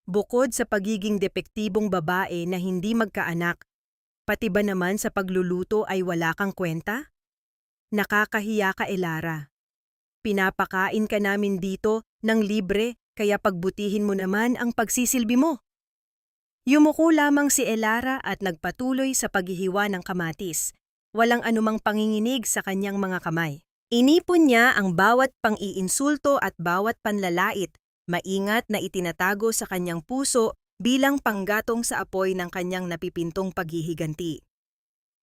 Bukod sa pagiging depektibong babae na hindi magkaanak, pati ba naman sa pagluluto ay wala kang kwenta? Nakakahiya ka, Elara. Pinapakain ka namin dito ng libre kaya pagbutihin mo naman ang pagsisilbi mo. Yumuko lamang si Elara at nagpatuloy sa paghihiwa ng kamatis. Walang anumang panginginig sa kanyang mga kamay. Inipon niya ang bawat pang-iinsulto at bawat panlalait, maingat na itinatago sa kanyang puso bilang panggatong sa apoy ng kanyang napipintong paghihiganti.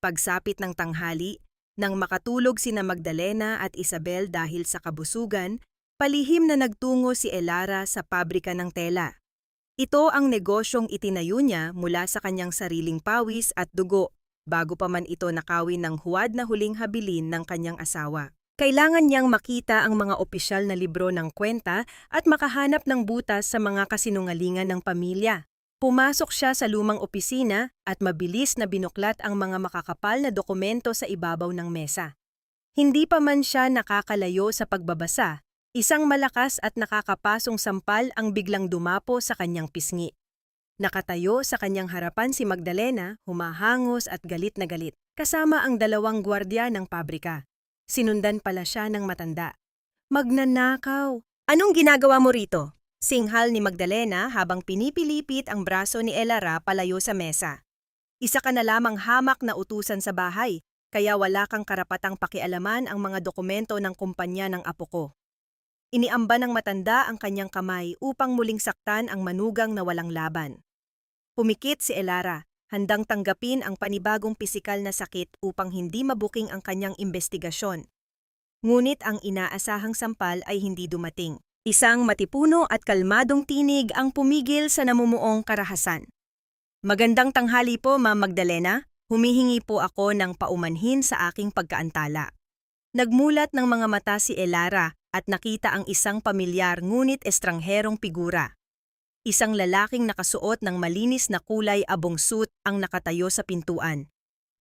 Pagsapit ng tanghali, nang makatulog sina Magdalena at Isabel dahil sa kabusugan, palihim na nagtungo si Elara sa pabrika ng tela. Ito ang negosyong itinayo niya mula sa kanyang sariling pawis at dugo, bago pa man ito nakawin ng huwad na huling habilin ng kanyang asawa. Kailangan niyang makita ang mga opisyal na libro ng kwenta at makahanap ng butas sa mga kasinungalingan ng pamilya. Pumasok siya sa lumang opisina at mabilis na binuklat ang mga makakapal na dokumento sa ibabaw ng mesa. Hindi pa man siya nakakalayo sa pagbabasa, isang malakas at nakakapasong sampal ang biglang dumapo sa kanyang pisngi. Nakatayo sa kanyang harapan si Magdalena, humahangos at galit na galit, kasama ang dalawang gwardiya ng pabrika. Sinundan pala siya ng matanda. "Magnanakaw! Anong ginagawa mo rito?" Singhal ni Magdalena habang pinipilipit ang braso ni Elara palayo sa mesa. "Isa ka na lamang hamak na utusan sa bahay, kaya wala kang karapatang pakialaman ang mga dokumento ng kumpanya ng apo ko." Iniamba ng matanda ang kanyang kamay upang muling saktan ang manugang na walang laban. Pumikit si Elara, handang tanggapin ang panibagong pisikal na sakit upang hindi mabuking ang kanyang investigasyon. Ngunit ang inaasahang sampal ay hindi dumating. Isang matipuno at kalmadong tinig ang pumigil sa namumuong karahasan. "Magandang tanghali po, Ma'am Magdalena. Humihingi po ako ng paumanhin sa aking pagkaantala." Nagmulat ng mga mata si Elara at nakita ang isang pamilyar ngunit estrangherong figura. Isang lalaking nakasuot ng malinis na kulay abong suit ang nakatayo sa pintuan.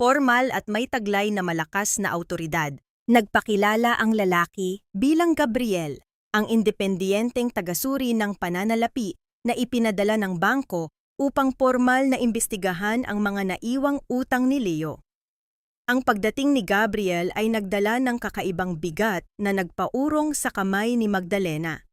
Formal at may taglay na malakas na awtoridad. Nagpakilala ang lalaki bilang Gabriel, ang independiyenteng tagasuri ng pananalapi na ipinadala ng bangko upang formal na imbestigahan ang mga naiwang utang ni Leo. Ang pagdating ni Gabriel ay nagdala ng kakaibang bigat na nagpaurong sa kamay ni Magdalena.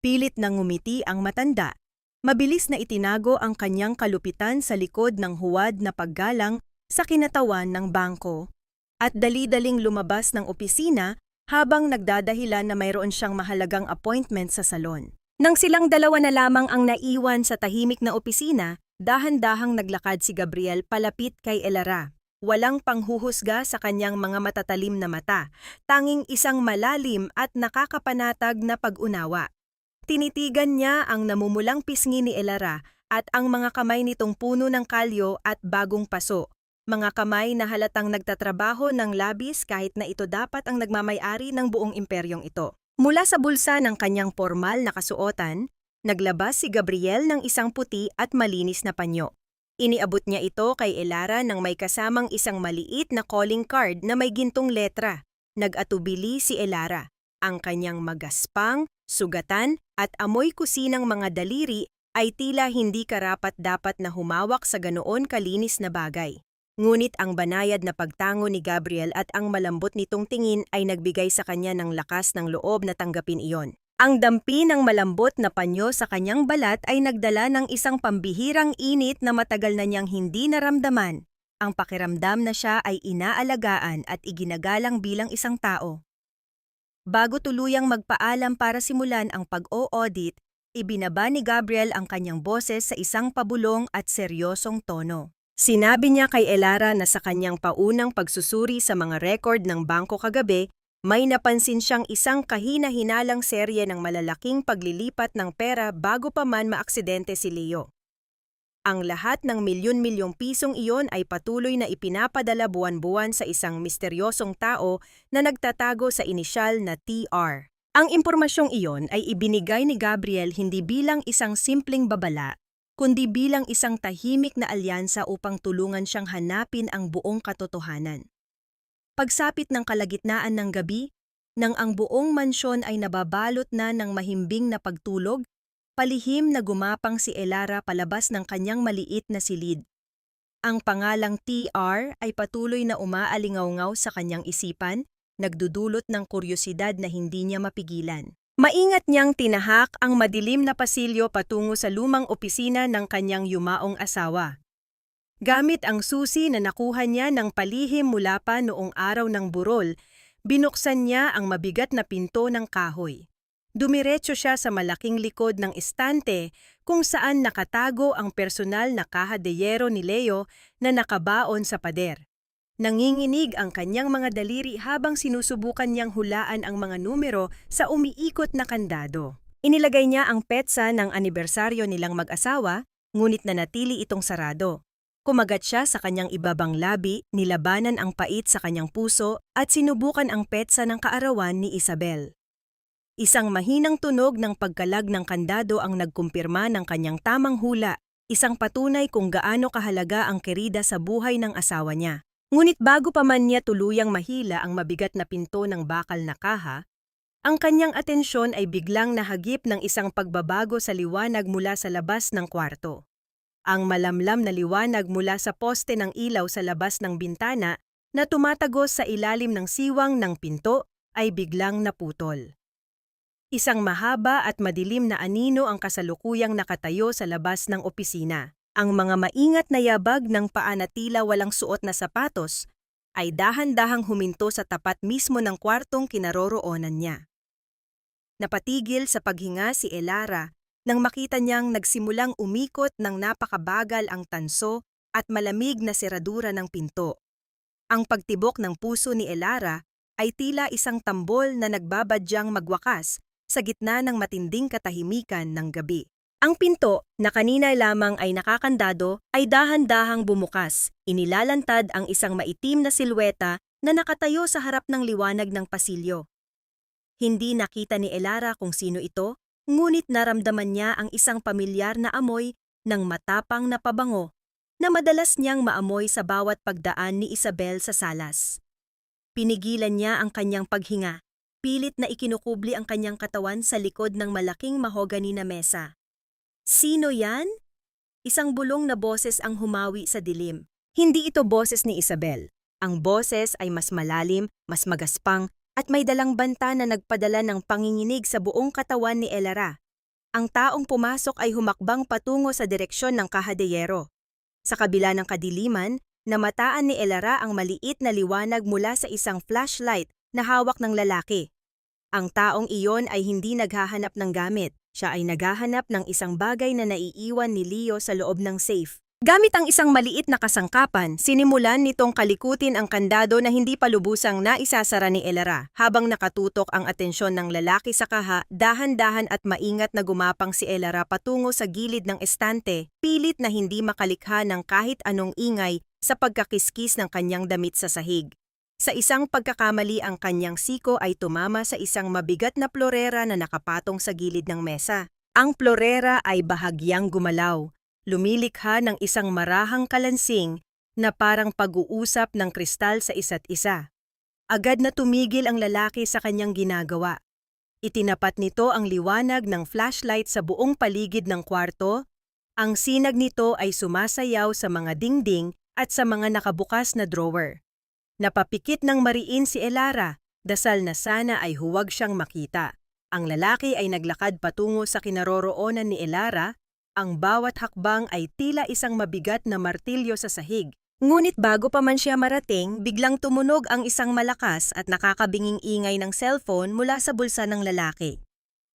Pilit na ngumiti ang matanda. Mabilis na itinago ang kanyang kalupitan sa likod ng huwad na paggalang sa kinatawan ng bangko at dali-daling lumabas ng opisina habang nagdadahilan na mayroon siyang mahalagang appointment sa salon. Nang silang dalawa na lamang ang naiwan sa tahimik na opisina, dahan-dahang naglakad si Gabriel palapit kay Elara. Walang panghuhusga sa kanyang mga matatalim na mata, tanging isang malalim at nakakapanatag na pag-unawa. Tinitigan niya ang namumulang pisngi ni Elara at ang mga kamay nitong puno ng kalyo at bagong paso. Mga kamay na halatang nagtatrabaho ng labis kahit na ito dapat ang nagmamay-ari ng buong imperyong ito. Mula sa bulsa ng kanyang formal na kasuotan, naglabas si Gabriel ng isang puti at malinis na panyo. Iniabot niya ito kay Elara nang may kasamang isang maliit na calling card na may gintong letra. Nag-atubili si Elara. Ang kanyang magaspang, sugatan at amoy kusinang mga daliri ay tila hindi karapat-dapat na humawak sa ganoon kalinis na bagay. Ngunit ang banayad na pagtango ni Gabriel at ang malambot nitong tingin ay nagbigay sa kanya ng lakas ng loob na tanggapin iyon. Ang dampi ng malambot na panyo sa kanyang balat ay nagdala ng isang pambihirang init na matagal na niyang hindi naramdaman. ang pakiramdam na siya ay inaalagaan at iginagalang bilang isang tao. Bago tuluyang magpaalam para simulan ang pag-o-audit, ibinaba ni Gabriel ang kanyang boses sa isang pabulong at seryosong tono. Sinabi niya kay Elara na sa kanyang paunang pagsusuri sa mga record ng bangko kagabi, may napansin siyang isang kahina-hinalang serye ng malalaking paglilipat ng pera bago pa man maaksidente si Leo. Ang lahat ng milyon-milyong pisong iyon ay patuloy na ipinapadala buwan-buwan sa isang misteryosong tao na nagtatago sa inisyal na TR. Ang impormasyong iyon ay ibinigay ni Gabriel hindi bilang isang simpleng babala, kundi bilang isang tahimik na alyansa upang tulungan siyang hanapin ang buong katotohanan. Pagsapit ng kalagitnaan ng gabi, nang ang buong mansyon ay nababalot na ng mahimbing na pagtulog, palihim na gumapang si Elara palabas ng kanyang maliit na silid. Ang pangalang TR ay patuloy na umaalingaw-ngaw sa kanyang isipan, nagdudulot ng kuryosidad na hindi niya mapigilan. Maingat niyang tinahak ang madilim na pasilyo patungo sa lumang opisina ng kanyang yumaong asawa. Gamit ang susi na nakuha niya ng palihim mula pa noong araw ng burol, binuksan niya ang mabigat na pinto ng kahoy. Dumiretso siya sa malaking likod ng estante kung saan nakatago ang personal na kaha de yero ni Leo na nakabaon sa pader. Nanginginig ang kanyang mga daliri habang sinusubukan niyang hulaan ang mga numero sa umiikot na kandado. Inilagay niya ang petsa ng anibersaryo nilang mag-asawa, ngunit nanatili itong sarado. Kumagat siya sa kanyang ibabang labi, nilabanan ang pait sa kanyang puso at sinubukan ang petsa ng kaarawan ni Isabel. Isang mahinang tunog ng pagkalag ng kandado ang nagkumpirma ng kanyang tamang hula, isang patunay kung gaano kahalaga ang kerida sa buhay ng asawa niya. Ngunit bago pa man niya tuluyang mahila ang mabigat na pinto ng bakal na kaha, ang kanyang atensyon ay biglang nahagip ng isang pagbabago sa liwanag mula sa labas ng kwarto. Ang malamlam na liwanag mula sa poste ng ilaw sa labas ng bintana na tumatagos sa ilalim ng siwang ng pinto ay biglang naputol. Isang mahaba at madilim na anino ang kasalukuyang nakatayo sa labas ng opisina. Ang mga maingat na yabag ng paa na tila walang suot na sapatos ay dahan-dahang huminto sa tapat mismo ng kwartong kinaroroonan niya. Napatigil sa paghinga si Elara nang makita niyang nagsimulang umikot ng napakabagal ang tanso at malamig na seradura ng pinto. Ang pagtibok ng puso ni Elara ay tila isang tambol na nagbabadyang magwakas sa gitna ng matinding katahimikan ng gabi. Ang pinto, na kanina lamang ay nakakandado, ay dahan-dahang bumukas. Inilalantad ang isang maitim na silweta na nakatayo sa harap ng liwanag ng pasilyo. Hindi nakita ni Elara kung sino ito, ngunit naramdaman niya ang isang pamilyar na amoy ng matapang na pabango na madalas niyang maamoy sa bawat pagdaan ni Isabel sa salas. Pinigilan niya ang kanyang paghinga. Pilit na ikinukubli ang kanyang katawan sa likod ng malaking mahogani na mesa. Sino yan? Isang bulong na boses ang humawi sa dilim. Hindi ito boses ni Isabel. Ang boses ay mas malalim, mas magaspang, at may dalang banta na nagpadala ng panginginig sa buong katawan ni Elara. Ang taong pumasok ay humakbang patungo sa direksyon ng kaha de yero. Sa kabila ng kadiliman, namataan ni Elara ang maliit na liwanag mula sa isang flashlight na hawak ng lalaki. Ang taong iyon ay hindi naghahanap ng gamit. Siya ay naghahanap ng isang bagay na naiiwan ni Leo sa loob ng safe. Gamit ang isang maliit na kasangkapan, sinimulan nitong kalikutin ang kandado na hindi pa lubusang naisasara ni Elara. Habang nakatutok ang atensyon ng lalaki sa kaha, dahan-dahan at maingat na gumapang si Elara patungo sa gilid ng estante, pilit na hindi makalikha ng kahit anong ingay sa pagkakiskis ng kanyang damit sa sahig. Sa isang pagkakamali ang kanyang siko ay tumama sa isang mabigat na plorera na nakapatong sa gilid ng mesa. Ang plorera ay bahagyang gumalaw, lumilikha ng isang marahang kalansing na parang pag-uusap ng kristal sa isa't isa. Agad na tumigil ang lalaki sa kanyang ginagawa. Itinapat nito ang liwanag ng flashlight sa buong paligid ng kwarto. Ang sinag nito ay sumasayaw sa mga dingding at sa mga nakabukas na drawer. Napapikit ng mariin si Elara, dasal na sana ay huwag siyang makita. Ang lalaki ay naglakad patungo sa kinaroroonan ni Elara, ang bawat hakbang ay tila isang mabigat na martilyo sa sahig. Ngunit bago pa man siya marating, biglang tumunog ang isang malakas at nakakabinging ingay ng cellphone mula sa bulsa ng lalaki.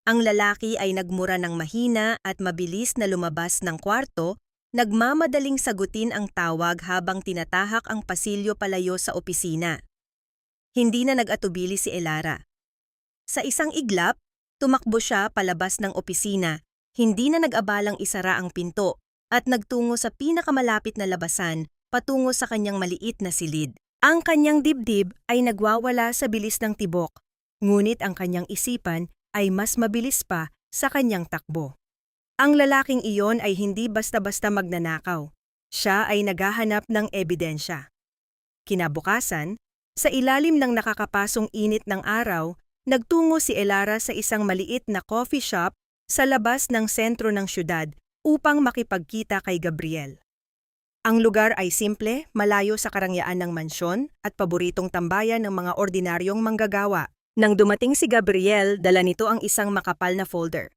Ang lalaki ay nagmura ng mahina at mabilis na lumabas ng kwarto, nagmamadaling sagutin ang tawag habang tinatahak ang pasilyo palayo sa opisina. Hindi na nag-atubili si Elara. Sa isang iglap, tumakbo siya palabas ng opisina, hindi na nag-abalang isara ang pinto, at nagtungo sa pinakamalapit na labasan, patungo sa kanyang maliit na silid. Ang kanyang dibdib ay nagwawala sa bilis ng tibok, ngunit ang kanyang isipan ay mas mabilis pa sa kanyang takbo. Ang lalaking iyon ay hindi basta-basta magnanakaw. Siya ay naghahanap ng ebidensya. Kinabukasan, sa ilalim ng nakakapasong init ng araw, nagtungo si Elara sa isang maliit na coffee shop sa labas ng sentro ng syudad upang makipagkita kay Gabriel. Ang lugar ay simple, malayo sa karangyaan ng mansyon at paboritong tambayan ng mga ordinaryong manggagawa. Nang dumating si Gabriel, dala nito ang isang makapal na folder.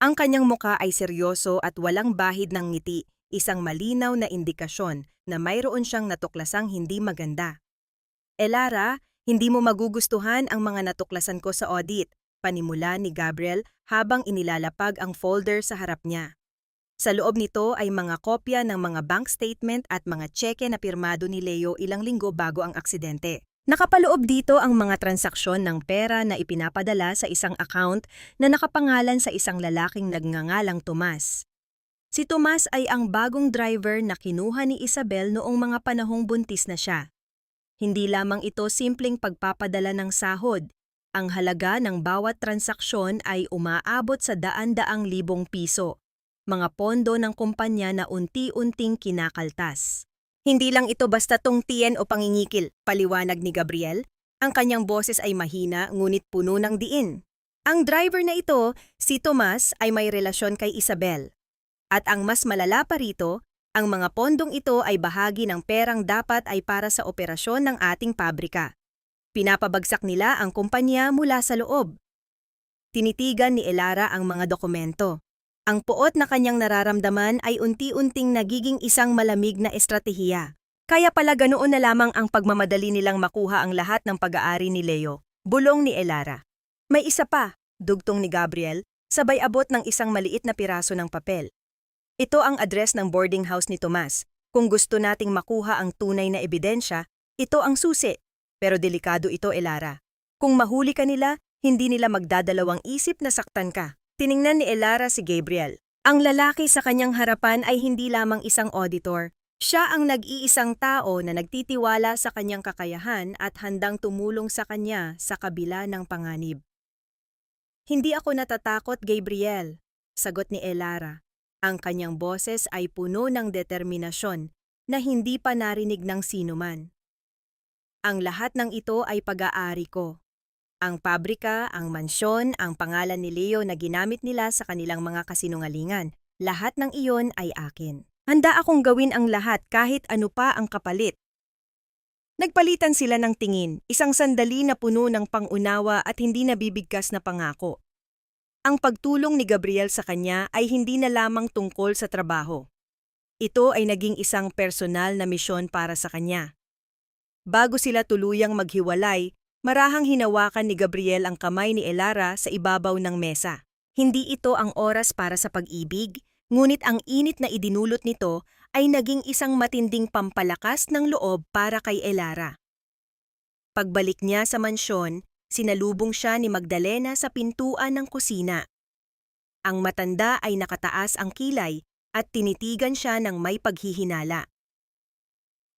Ang kanyang muka ay seryoso at walang bahid ng ngiti, isang malinaw na indikasyon na mayroon siyang natuklasang hindi maganda. Elara, hindi mo magugustuhan ang mga natuklasan ko sa audit, panimula ni Gabriel habang inilalapag ang folder sa harap niya. Sa loob nito ay mga kopya ng mga bank statement at mga tseke na pirmado ni Leo ilang linggo bago ang aksidente. Nakapaloob dito ang mga transaksyon ng pera na ipinapadala sa isang account na nakapangalan sa isang lalaking nagngangalang Tomas. Si Tomas ay ang bagong driver na kinuha ni Isabel noong mga panahong buntis na siya. Hindi lamang ito simpleng pagpapadala ng sahod. Ang halaga ng bawat transaksyon ay umaabot sa daan-daang libong piso. Mga pondo ng kumpanya na unti-unting kinakaltas. Hindi lang ito basta tungtian o pangingikil, paliwanag ni Gabriel. Ang kanyang boses ay mahina ngunit puno ng diin. Ang driver na ito, si Tomas, ay may relasyon kay Isabel. At ang mas malala pa rito, ang mga pondong ito ay bahagi ng perang dapat ay para sa operasyon ng ating pabrika. Pinapabagsak nila ang kumpanya mula sa loob. Tinitigan ni Elara ang mga dokumento. Ang puot na kanyang nararamdaman ay unti-unting nagiging isang malamig na estratehiya. Kaya pala ganoon na lamang ang pagmamadali nilang makuha ang lahat ng pag-aari ni Leo, bulong ni Elara. May isa pa, dugtong ni Gabriel, sabay abot ng isang maliit na piraso ng papel. Ito ang address ng boarding house ni Tomas. Kung gusto nating makuha ang tunay na ebidensya, ito ang susi. Pero delikado ito, Elara. Kung mahuli ka nila, hindi nila magdadalawang isip na saktan ka. Tiningnan ni Elara si Gabriel. Ang lalaki sa kanyang harapan ay hindi lamang isang auditor. Siya ang nag-iisang tao na nagtitiwala sa kanyang kakayahan at handang tumulong sa kanya sa kabila ng panganib. Hindi ako natatakot, Gabriel, sagot ni Elara. Ang kanyang boses ay puno ng determinasyon na hindi pa narinig ng sinuman. Ang lahat ng ito ay pag-aari ko. Ang pabrika, ang mansyon, ang pangalan ni Leo na ginamit nila sa kanilang mga kasinungalingan, lahat ng iyon ay akin. Handa akong gawin ang lahat kahit ano pa ang kapalit. Nagpalitan sila ng tingin, isang sandali na puno ng pangunawa at hindi nabibigkas na pangako. Ang pagtulong ni Gabriel sa kanya ay hindi na lamang tungkol sa trabaho. Ito ay naging isang personal na misyon para sa kanya. Bago sila tuluyang maghiwalay, marahang hinawakan ni Gabriel ang kamay ni Elara sa ibabaw ng mesa. Hindi ito ang oras para sa pag-ibig, ngunit ang init na idinulot nito ay naging isang matinding pampalakas ng loob para kay Elara. Pagbalik niya sa mansyon, sinalubong siya ni Magdalena sa pintuan ng kusina. Ang matanda ay nakataas ang kilay at tinitigan siya ng may paghihinala.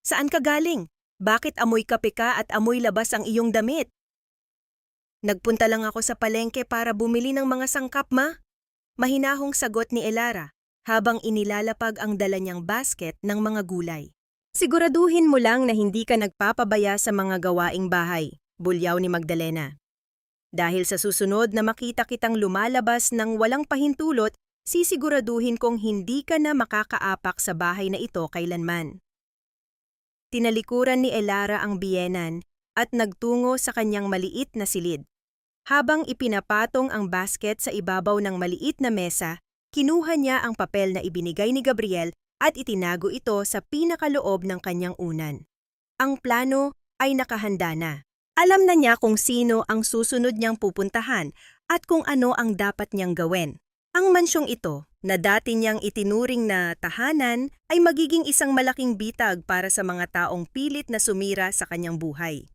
Saan ka galing? Bakit amoy kape ka at amoy labas ang iyong damit? Nagpunta lang ako sa palengke para bumili ng mga sangkap, ma. Mahinahong sagot ni Elara habang inilalapag ang dala niyang basket ng mga gulay. Siguraduhin mo lang na hindi ka nagpapabaya sa mga gawaing bahay, bulyaw ni Magdalena. Dahil sa susunod na makita kitang lumalabas ng walang pahintulot, sisiguraduhin kong hindi ka na makakaapak sa bahay na ito kailanman. Tinalikuran ni Elara ang biyenan at nagtungo sa kanyang maliit na silid. Habang ipinapatong ang basket sa ibabaw ng maliit na mesa, kinuha niya ang papel na ibinigay ni Gabriel at itinago ito sa pinakaloob ng kanyang unan. Ang plano ay nakahanda na. Alam na niya kung sino ang susunod niyang pupuntahan at kung ano ang dapat niyang gawin. Ang mansyong ito, na dati niyang itinuring na tahanan, ay magiging isang malaking bitag para sa mga taong pilit na sumira sa kanyang buhay.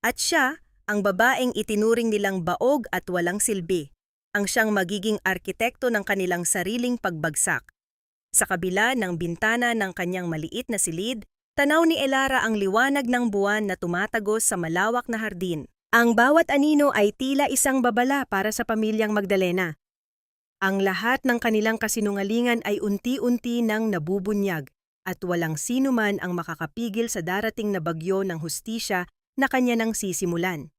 At siya, ang babaeng itinuring nilang baog at walang silbi, ang siyang magiging arkitekto ng kanilang sariling pagbagsak. Sa kabila ng bintana ng kanyang maliit na silid, tanaw ni Elara ang liwanag ng buwan na tumatagos sa malawak na hardin. Ang bawat anino ay tila isang babala para sa pamilyang Magdalena. Ang lahat ng kanilang kasinungalingan ay unti-unti nang nabubunyag at walang sino man ang makakapigil sa darating na bagyo ng hustisya na kanya nang sisimulan.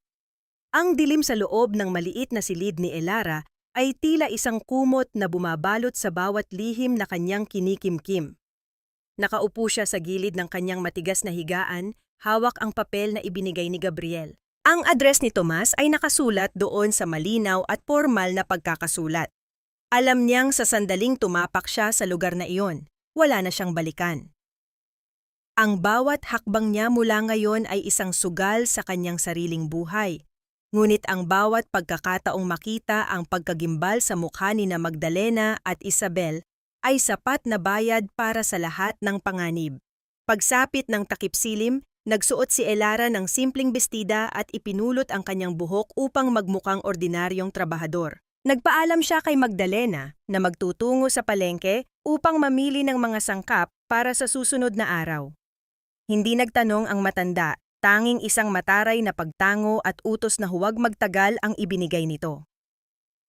Ang dilim sa loob ng maliit na silid ni Elara ay tila isang kumot na bumabalot sa bawat lihim na kanyang kinikimkim. Nakaupo siya sa gilid ng kanyang matigas na higaan, hawak ang papel na ibinigay ni Gabriel. Ang address ni Tomas ay nakasulat doon sa malinaw at formal na pagkakasulat. Alam niyang sa sandaling tumapak siya sa lugar na iyon, wala na siyang balikan. Ang bawat hakbang niya mula ngayon ay isang sugal sa kanyang sariling buhay. Ngunit ang bawat pagkakataong makita ang pagkagimbal sa mukha ni na Magdalena at Isabel ay sapat na bayad para sa lahat ng panganib. Pagsapit ng takipsilim, nagsuot si Elara ng simpleng bestida at ipinulot ang kanyang buhok upang magmukhang ordinaryong trabahador. Nagpaalam siya kay Magdalena na magtutungo sa palengke upang mamili ng mga sangkap para sa susunod na araw. Hindi nagtanong ang matanda, tanging isang mataray na pagtango at utos na huwag magtagal ang ibinigay nito.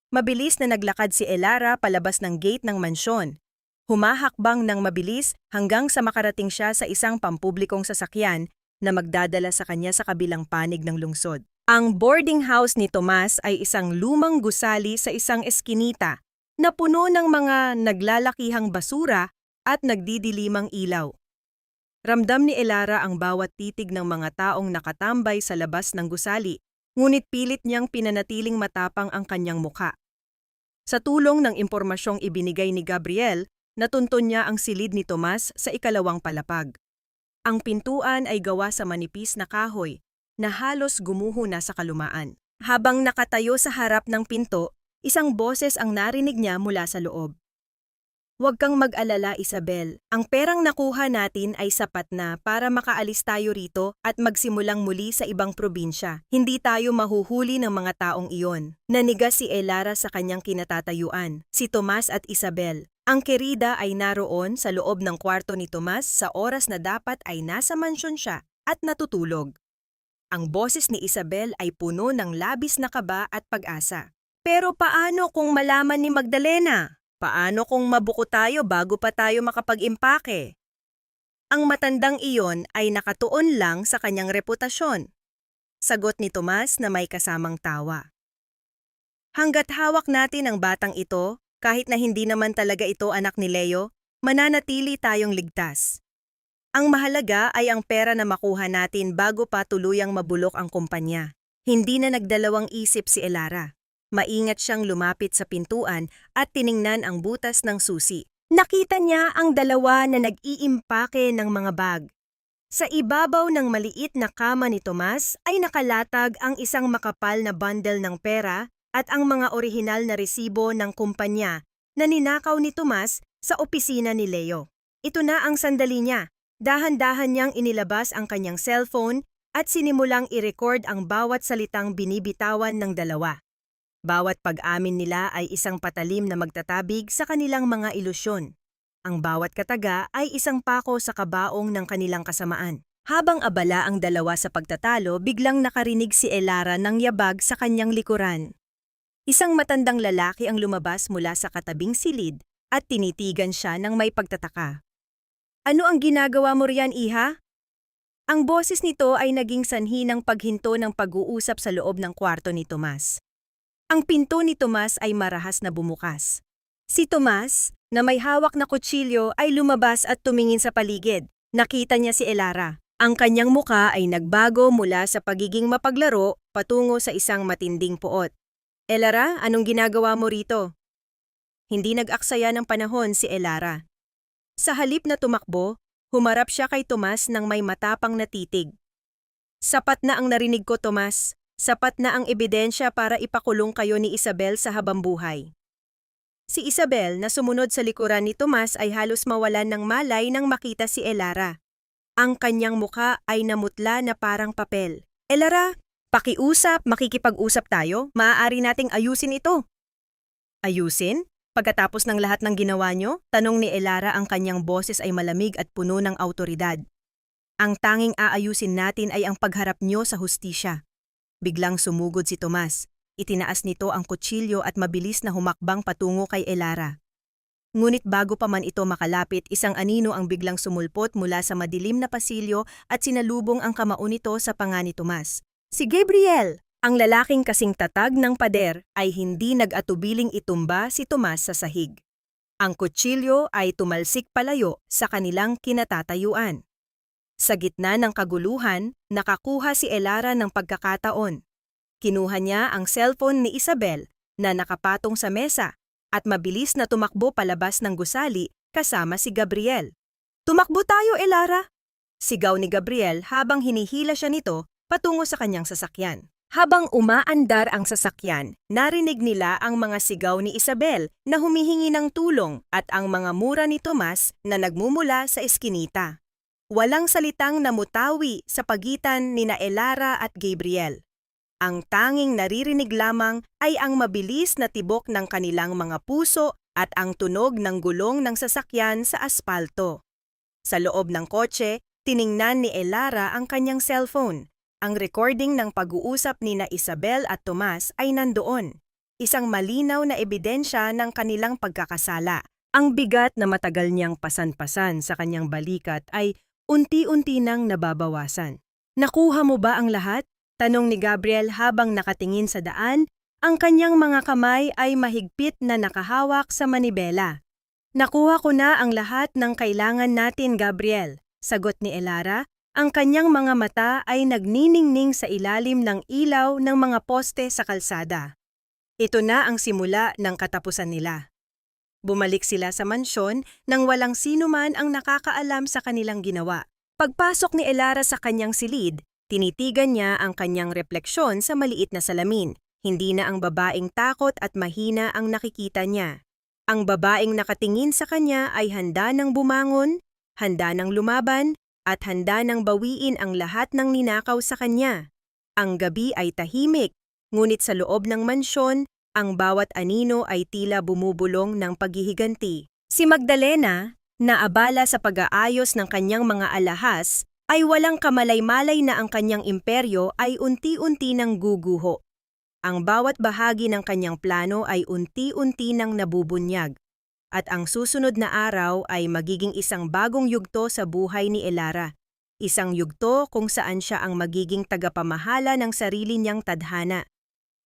Mabilis na naglakad si Elara palabas ng gate ng mansyon. Humahakbang ng mabilis hanggang sa makarating siya sa isang pampublikong sasakyan na magdadala sa kanya sa kabilang panig ng lungsod. Ang boarding house ni Tomas ay isang lumang gusali sa isang eskinita na puno ng mga naglalakihang basura at nagdidilimang ilaw. Ramdam ni Elara ang bawat titig ng mga taong nakatambay sa labas ng gusali, ngunit pilit niyang pinanatiling matapang ang kanyang mukha. Sa tulong ng impormasyong ibinigay ni Gabriel, natuntun niya ang silid ni Tomas sa ikalawang palapag. Ang pintuan ay gawa sa manipis na kahoy, na halos gumuho na sa kalumaan. Habang nakatayo sa harap ng pinto, isang boses ang narinig niya mula sa loob. "Huwag kang mag-alala, Isabel. Ang perang nakuha natin ay sapat na para makaalis tayo rito at magsimulang muli sa ibang probinsya. Hindi tayo mahuhuli ng mga taong iyon." Nanigas si Elara sa kanyang kinatatayuan, si Tomas at Isabel. Ang kerida ay naroon sa loob ng kwarto ni Tomas sa oras na dapat ay nasa mansyon siya at natutulog. Ang boses ni Isabel ay puno ng labis na kaba at pag-asa. "Pero paano kung malaman ni Magdalena? Paano kung mabuko tayo bago pa tayo makapag-impake?" Ang matandang iyon ay nakatuon lang sa kanyang reputasyon. Sagot ni Tomas na may kasamang tawa. "Hanggat hawak natin ang batang ito, kahit na hindi naman talaga ito anak ni Leo, mananatili tayong ligtas. Ang mahalaga ay ang pera na makuha natin bago pa tuluyang mabulok ang kumpanya." Hindi na nagdalawang isip si Elara. Maingat siyang lumapit sa pintuan at tiningnan ang butas ng susi. Nakita niya ang dalawa na nag-iimpake ng mga bag. Sa ibabaw ng maliit na kama ni Tomas ay nakalatag ang isang makapal na bundle ng pera at ang mga orihinal na resibo ng kumpanya na ninakaw ni Tomas sa opisina ni Leo. Ito na ang sandali niya. Dahan-dahan niyang inilabas ang kanyang cellphone at sinimulang i-record ang bawat salitang binibitawan ng dalawa. Bawat pag-amin nila ay isang patalim na magtatabig sa kanilang mga ilusyon. Ang bawat kataga ay isang pako sa kabaong ng kanilang kasamaan. Habang abala ang dalawa sa pagtatalo, biglang nakarinig si Elara ng yabag sa kanyang likuran. Isang matandang lalaki ang lumabas mula sa katabing silid at tinitigan siya ng may pagtataka. "Ano ang ginagawa mo riyan, iha?" Ang boses nito ay naging sanhi ng paghinto ng pag-uusap sa loob ng kwarto ni Tomas. Ang pinto ni Tomas ay marahas na bumukas. Si Tomas, na may hawak na kutsilyo, ay lumabas at tumingin sa paligid. Nakita niya si Elara. Ang kanyang muka ay nagbago mula sa pagiging mapaglaro patungo sa isang matinding puot. "Elara, anong ginagawa mo rito?" Hindi nag-aksaya ng panahon si Elara. Sa halip na tumakbo, humarap siya kay Tomas ng may matapang na titig. Sapat na ang narinig ko, Tomas. Sapat na ang ebidensya para ipakulong kayo ni Isabel sa habambuhay. Si Isabel na sumunod sa likuran ni Tomas ay halos mawalan ng malay nang makita si Elara. Ang kanyang muka ay namutla na parang papel. Elara, pakiusap, makikipag-usap tayo, maaari nating ayusin ito. Ayusin? Pagkatapos ng lahat ng ginawa nyo, tanong ni Elara, ang kanyang boses ay malamig at puno ng awtoridad. Ang tanging aayusin natin ay ang pagharap nyo sa hustisya. Biglang sumugod si Tomas. Itinaas nito ang kutsilyo at mabilis na humakbang patungo kay Elara. Ngunit bago pa man ito makalapit, isang anino ang biglang sumulpot mula sa madilim na pasilyo at sinalubong ang kamao nito sa panga ni Tomas. Si Gabriel! Ang lalaking kasing tatag ng pader ay hindi nag-atubiling itumba si Tomas sa sahig. Ang kutsilyo ay tumalsik palayo sa kanilang kinatatayuan. Sa gitna ng kaguluhan, nakakuha si Elara ng pagkakataon. Kinuha niya ang cellphone ni Isabel na nakapatong sa mesa at mabilis na tumakbo palabas ng gusali kasama si Gabriel. Tumakbo tayo, Elara! Sigaw ni Gabriel habang hinihila siya nito patungo sa kanyang sasakyan. Habang umaandar ang sasakyan, narinig nila ang mga sigaw ni Isabel na humihingi ng tulong at ang mga mura ni Tomas na nagmumula sa eskinita. Walang salitang namutawi sa pagitan nina Elara at Gabriel. Ang tanging naririnig lamang ay ang mabilis na tibok ng kanilang mga puso at ang tunog ng gulong ng sasakyan sa aspalto. Sa loob ng kotse, tiningnan ni Elara ang kanyang cellphone. Ang recording ng pag-uusap nina Isabel at Tomas ay nandoon. Isang malinaw na ebidensya ng kanilang pagkakasala. Ang bigat na matagal niyang pasan-pasan sa kanyang balikat ay unti-unti nang nababawasan. Nakuha mo ba ang lahat? Tanong ni Gabriel habang nakatingin sa daan. Ang kanyang mga kamay ay mahigpit na nakahawak sa manibela. Nakuha ko na ang lahat ng kailangan natin, Gabriel, sagot ni Elara. Ang kanyang mga mata ay nagniningning sa ilalim ng ilaw ng mga poste sa kalsada. Ito na ang simula ng katapusan nila. Bumalik sila sa mansyon nang walang sino man ang nakakaalam sa kanilang ginawa. Pagpasok ni Elara sa kanyang silid, tinitigan niya ang kanyang refleksyon sa maliit na salamin. Hindi na ang babaeng takot at mahina ang nakikita niya. Ang babaeng nakatingin sa kanya ay handa ng bumangon, handa ng lumaban, at handa ng bawiin ang lahat ng ninakaw sa kanya. Ang gabi ay tahimik, ngunit sa loob ng mansyon, ang bawat anino ay tila bumubulong ng paghihiganti. Si Magdalena, na abala sa pag-aayos ng kanyang mga alahas, ay walang kamalay-malay na ang kanyang imperyo ay unti-unti nang guguho. Ang bawat bahagi ng kanyang plano ay unti-unti nang nabubunyag. At ang susunod na araw ay magiging isang bagong yugto sa buhay ni Elara. Isang yugto kung saan siya ang magiging tagapamahala ng sarili niyang tadhana.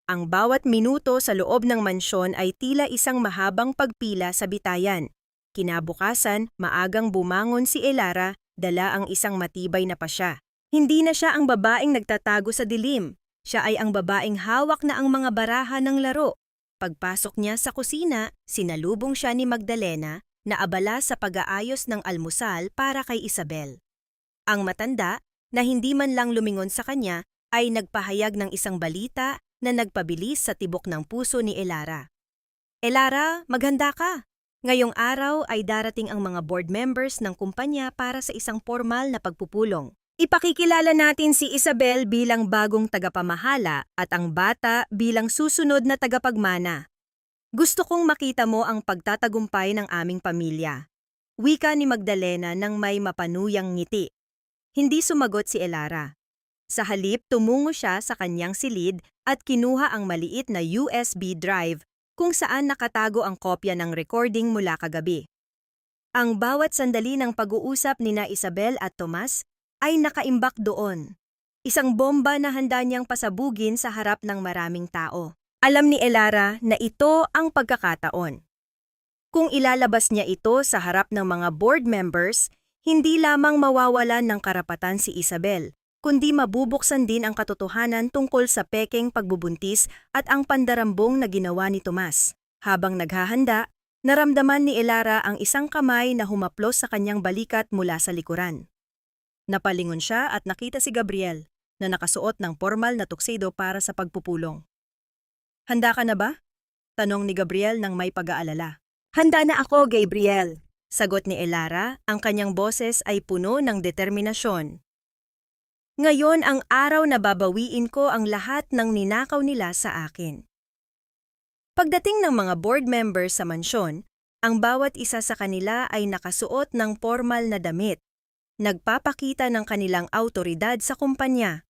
Ang bawat minuto sa loob ng mansyon ay tila isang mahabang pagpila sa bitayan. Kinabukasan, maagang bumangon si Elara, dala ang isang matibay na pasya. Hindi na siya ang babaeng nagtatago sa dilim. Siya ay ang babaeng hawak na ang mga baraha ng laro. Pagpasok niya sa kusina, sinalubong siya ni Magdalena na abala sa pag-aayos ng almusal para kay Isabel. Ang matanda, na hindi man lang lumingon sa kanya, ay nagpahayag ng isang balita na nagpabilis sa tibok ng puso ni Elara. Elara, maghanda ka! Ngayong araw ay darating ang mga board members ng kumpanya para sa isang formal na pagpupulong. Ipakikilala natin si Isabel bilang bagong tagapamahala at ang bata bilang susunod na tagapagmana. Gusto kong makita mo ang pagtatagumpay ng aming pamilya. Wika ni Magdalena nang may mapanuyang ngiti. Hindi sumagot si Elara. Sa halip, tumungo siya sa kanyang silid at kinuha ang maliit na USB drive kung saan nakatago ang kopya ng recording mula kagabi. Ang bawat sandali ng pag-uusap nina Isabel at Tomas ay nakaimbak doon. Isang bomba na handa niyang pasabugin sa harap ng maraming tao. Alam ni Elara na ito ang pagkakataon. Kung ilalabas niya ito sa harap ng mga board members, hindi lamang mawawalan ng karapatan si Isabel, kundi mabubuksan din ang katotohanan tungkol sa pekeng pagbubuntis at ang pandarambong na ginawa ni Tomas. Habang naghahanda, Naramdaman ni Elara ang isang kamay na humaplos sa kanyang balikat mula sa likuran. Napalingon siya at nakita si Gabriel na nakasuot ng formal na tuxedo para sa pagpupulong. "Handa ka na ba?" tanong ni Gabriel nang may pag-aalala. "Handa na ako, Gabriel," sagot ni Elara, ang kanyang boses ay puno ng determinasyon. "Ngayon ang araw na babawiin ko ang lahat ng ninakaw nila sa akin." Pagdating ng mga board members sa mansyon, ang bawat isa sa kanila ay nakasuot ng formal na damit, nagpapakita ng kanilang awtoridad sa kumpanya.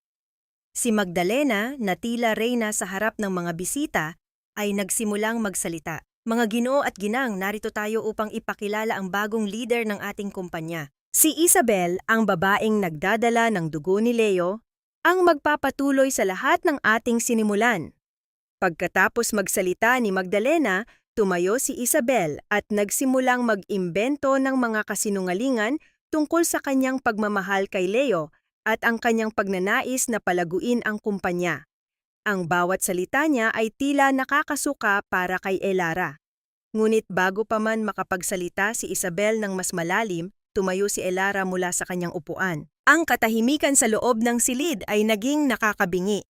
Si Magdalena, na tila reyna sa harap ng mga bisita, ay nagsimulang magsalita. "Mga ginoo at ginang, narito tayo upang ipakilala ang bagong leader ng ating kumpanya. Si Isabel, ang babaeng nagdadala ng dugo ni Leo, ang magpapatuloy sa lahat ng ating sinimulan." Pagkatapos magsalita ni Magdalena, tumayo si Isabel at nagsimulang mag-imbento ng mga kasinungalingan tungkol sa kanyang pagmamahal kay Leo at ang kanyang pagnanais na palaguin ang kumpanya. Ang bawat salita niya ay tila nakakasuka para kay Elara. Ngunit bago pa man makapagsalita si Isabel ng mas malalim, tumayo si Elara mula sa kanyang upuan. Ang katahimikan sa loob ng silid ay naging nakakabingi.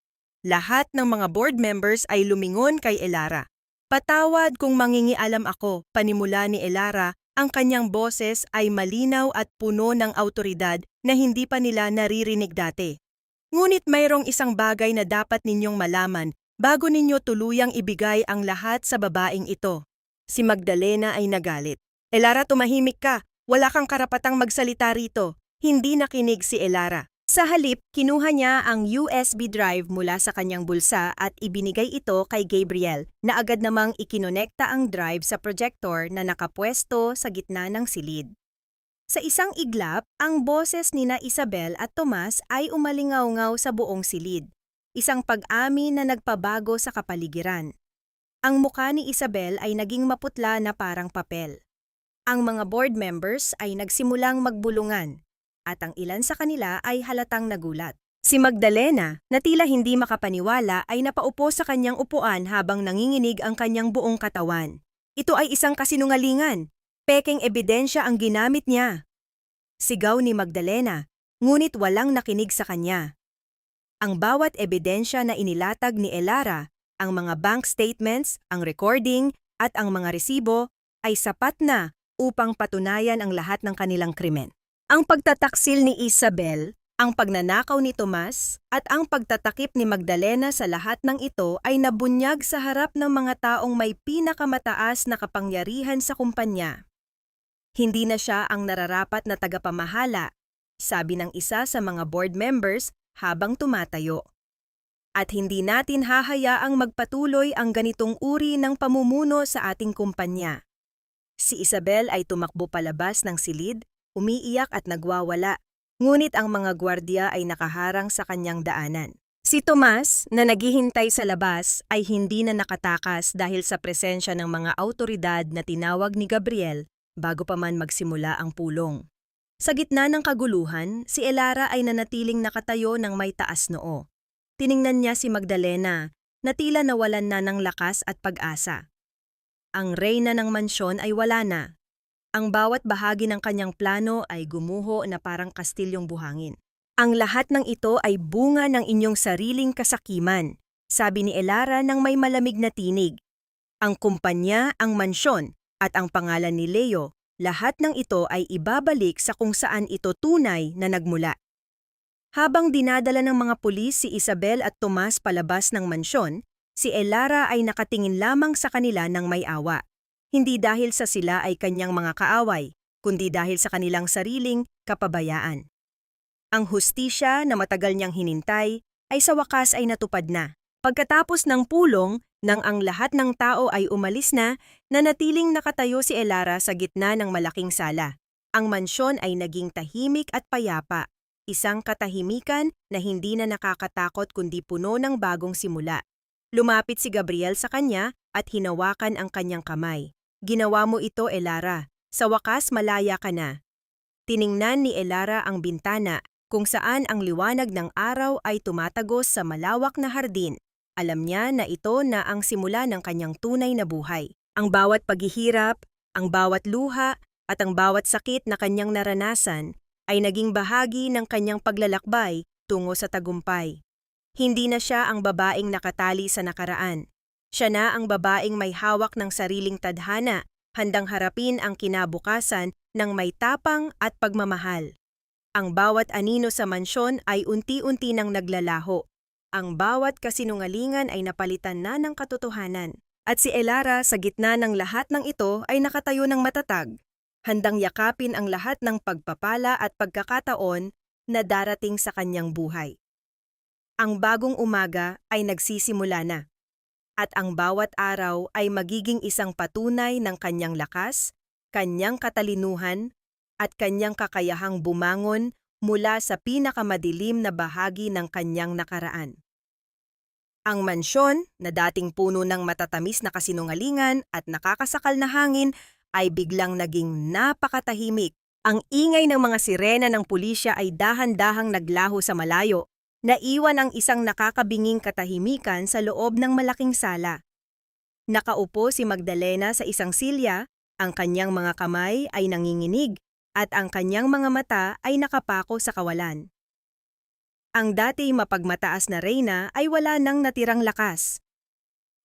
Lahat ng mga board members ay lumingon kay Elara. "Patawad kung mangingialam ako," panimula ni Elara, ang kanyang boses ay malinaw at puno ng awtoridad na hindi pa nila naririnig dati. "Ngunit mayroong isang bagay na dapat ninyong malaman bago ninyo tuluyang ibigay ang lahat sa babaeng ito." Si Magdalena ay nagalit. "Elara, tumahimik ka. Wala kang karapatang magsalita rito." Hindi nakinig si Elara. Sa halip, kinuha niya ang USB drive mula sa kanyang bulsa at ibinigay ito kay Gabriel na agad namang ikinonekta ang drive sa projector na nakapwesto sa gitna ng silid. Sa isang iglap, ang boses nina Isabel at Tomas ay umalingaw-ngaw sa buong silid, isang pag-amin na nagpabago sa kapaligiran. Ang mukha ni Isabel ay naging maputla na parang papel. Ang mga board members ay nagsimulang magbulungan, at ang ilan sa kanila ay halatang nagulat. Si Magdalena, na tila hindi makapaniwala, ay napaupo sa kanyang upuan habang nanginginig ang kanyang buong katawan. "Ito ay isang kasinungalingan. Pekeng ebidensya ang ginamit niya." Sigaw ni Magdalena, ngunit walang nakinig sa kanya. Ang bawat ebidensya na inilatag ni Elara, ang mga bank statements, ang recording, at ang mga resibo, ay sapat na upang patunayan ang lahat ng kanilang krimen. Ang pagtataksil ni Isabel, ang pagnanakaw ni Tomas, at ang pagtatakip ni Magdalena sa lahat ng ito ay nabunyag sa harap ng mga taong may pinakamataas na kapangyarihan sa kumpanya. "Hindi na siya ang nararapat na tagapamahala," sabi ng isa sa mga board members habang tumatayo. "At hindi natin hahayaang magpatuloy ang ganitong uri ng pamumuno sa ating kumpanya." Si Isabel ay tumakbo palabas ng silid, umiiyak at nagwawala, ngunit ang mga gwardiya ay nakaharang sa kanyang daanan. Si Tomas, na naghihintay sa labas, ay hindi na nakatakas dahil sa presensya ng mga awtoridad na tinawag ni Gabriel bago pa man magsimula ang pulong. Sa gitna ng kaguluhan, si Elara ay nanatiling nakatayo ng may taas noo. Tiningnan niya si Magdalena, na tila nawalan na ng lakas at pag-asa. Ang reyna ng mansyon ay wala na. Ang bawat bahagi ng kanyang plano ay gumuho na parang kastilyong buhangin. "Ang lahat ng ito ay bunga ng inyong sariling kasakiman," sabi ni Elara nang may malamig na tinig. "Ang kumpanya, ang mansyon, at ang pangalan ni Leo, lahat ng ito ay ibabalik sa kung saan ito tunay na nagmula." Habang dinadala ng mga pulis si Isabel at Tomas palabas ng mansyon, si Elara ay nakatingin lamang sa kanila ng may awa. Hindi dahil sa sila ay kanyang mga kaaway, kundi dahil sa kanilang sariling kapabayaan. Ang hustisya na matagal niyang hinintay ay sa wakas ay natupad na. Pagkatapos ng pulong, nang ang lahat ng tao ay umalis na, nanatiling nakatayo si Elara sa gitna ng malaking sala. Ang mansyon ay naging tahimik at payapa, isang katahimikan na hindi na nakakatakot kundi puno ng bagong simula. Lumapit si Gabriel sa kanya at hinawakan ang kanyang kamay. "Ginawa mo ito, Elara. Sa wakas malaya ka na." Tiningnan ni Elara ang bintana kung saan ang liwanag ng araw ay tumatagos sa malawak na hardin. Alam niya na ito na ang simula ng kanyang tunay na buhay. Ang bawat paghihirap, Ang bawat luha at ang bawat sakit na kanyang naranasan ay naging bahagi ng kanyang paglalakbay tungo sa tagumpay. Hindi na siya ang babaeng nakatali sa nakaraan. Siya na ang babaeng may hawak ng sariling tadhana, handang harapin ang kinabukasan ng may tapang at pagmamahal. Ang bawat anino sa mansyon ay unti-unti nang naglalaho. Ang bawat kasinungalingan ay napalitan na ng katotohanan. At si Elara sa gitna ng lahat ng ito ay nakatayo ng matatag, handang yakapin ang lahat ng pagpapala at pagkakataon na darating sa kanyang buhay. Ang bagong umaga ay nagsisimula na, at ang bawat araw ay magiging isang patunay ng kanyang lakas, kanyang katalinuhan, at kanyang kakayahang bumangon mula sa pinakamadilim na bahagi ng kanyang nakaraan. Ang mansyon, na dating puno ng matatamis na kasinungalingan at nakakasakal na hangin, ay biglang naging napakatahimik. Ang ingay ng mga sirena ng pulisya ay dahan-dahang naglaho sa malayo. Naiwan ang isang nakakabinging katahimikan sa loob ng malaking sala. Nakaupo si Magdalena sa isang silya, ang kanyang mga kamay ay nanginginig, at ang kanyang mga mata ay nakapako sa kawalan. Ang dati mapagmataas na reyna ay wala nang natirang lakas.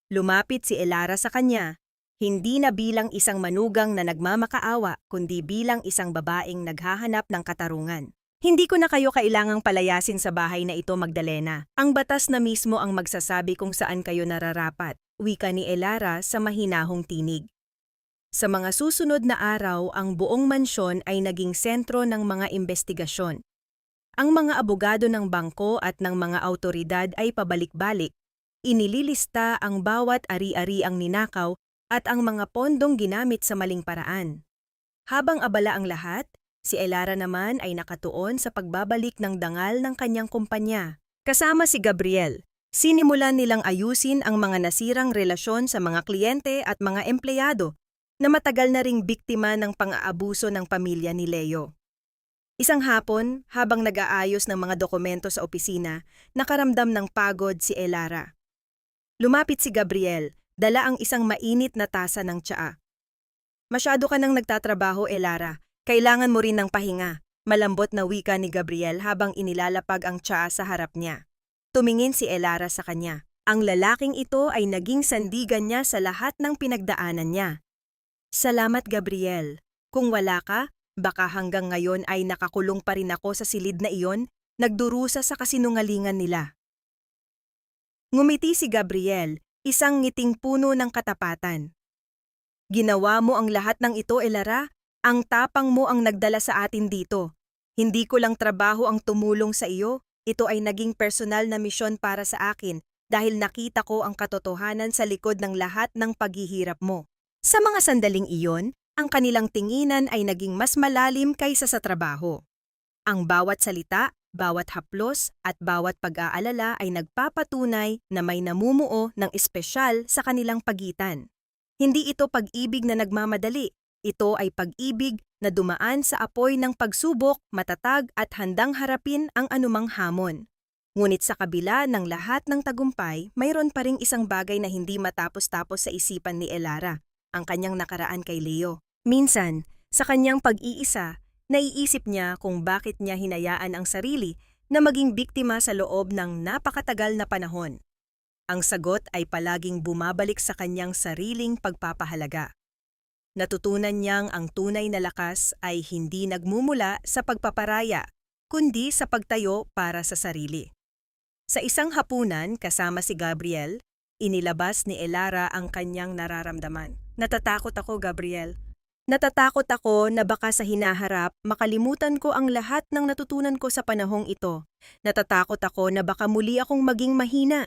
Lumapit si Elara sa kanya, hindi na bilang isang manugang na nagmamakaawa kundi bilang isang babaeng naghahanap ng katarungan. Hindi ko na kayo kailangang palayasin sa bahay na ito, Magdalena. Ang batas na mismo ang magsasabi kung saan kayo nararapat, wika ni Elara sa mahinahong tinig. Sa mga susunod na araw, ang buong mansyon ay naging sentro ng mga investigasyon. Ang mga abogado ng bangko at ng mga awtoridad ay pabalik-balik. Inililista ang bawat ari-ariang ninakaw at ang mga pondong ginamit sa maling paraan. Habang abala ang lahat, si Elara naman ay nakatuon sa pagbabalik ng dangal ng kanyang kumpanya. Kasama si Gabriel, sinimulan nilang ayusin ang mga nasirang relasyon sa mga kliyente at mga empleyado na matagal na ring biktima ng pang-aabuso ng pamilya ni Leo. Isang hapon, habang nag-aayos ng mga dokumento sa opisina, nakaramdam ng pagod si Elara. Lumapit si Gabriel, dala ang isang mainit na tasa ng tsaa. Masyado ka nang nagtatrabaho, Elara. Kailangan mo rin ng pahinga, malambot na wika ni Gabriel habang inilalapag ang tsaa sa harap niya. Tumingin si Elara sa kanya. Ang lalaking ito ay naging sandigan niya sa lahat ng pinagdaanan niya. Salamat, Gabriel. Kung wala ka, baka hanggang ngayon ay nakakulong pa rin ako sa silid na iyon, nagdurusa sa kasinungalingan nila. Ngumiti si Gabriel, isang ngiting puno ng katapatan. Ginawa mo ang lahat ng ito, Elara. Ang tapang mo ang nagdala sa atin dito. Hindi ko lang trabaho ang tumulong sa iyo, ito ay naging personal na misyon para sa akin dahil nakita ko ang katotohanan sa likod ng lahat ng paghihirap mo. Sa mga sandaling iyon, ang kanilang tinginan ay naging mas malalim kaysa sa trabaho. Ang bawat salita, bawat haplos at bawat pag-aalala ay nagpapatunay na may namumuo ng espesyal sa kanilang pagitan. Hindi ito pag-ibig na nagmamadali, ito ay pag-ibig na dumaan sa apoy ng pagsubok, matatag at handang harapin ang anumang hamon. Ngunit sa kabila ng lahat ng tagumpay, mayroon pa ring isang bagay na hindi matapos-tapos sa isipan ni Elara, ang kanyang nakaraan kay Leo. Minsan, sa kanyang pag-iisa, naiisip niya kung bakit niya hinayaan ang sarili na maging biktima sa loob ng napakatagal na panahon. Ang sagot ay palaging bumabalik sa kanyang sariling pagpapahalaga. Natutunan niyang ang tunay na lakas ay hindi nagmumula sa pagpaparaya, kundi sa pagtayo para sa sarili. Sa isang hapunan kasama si Gabriel, inilabas ni Elara ang kanyang nararamdaman. Natatakot ako, Gabriel. Natatakot ako na baka sa hinaharap makalimutan ko ang lahat ng natutunan ko sa panahong ito. Natatakot ako na baka muli akong maging mahina.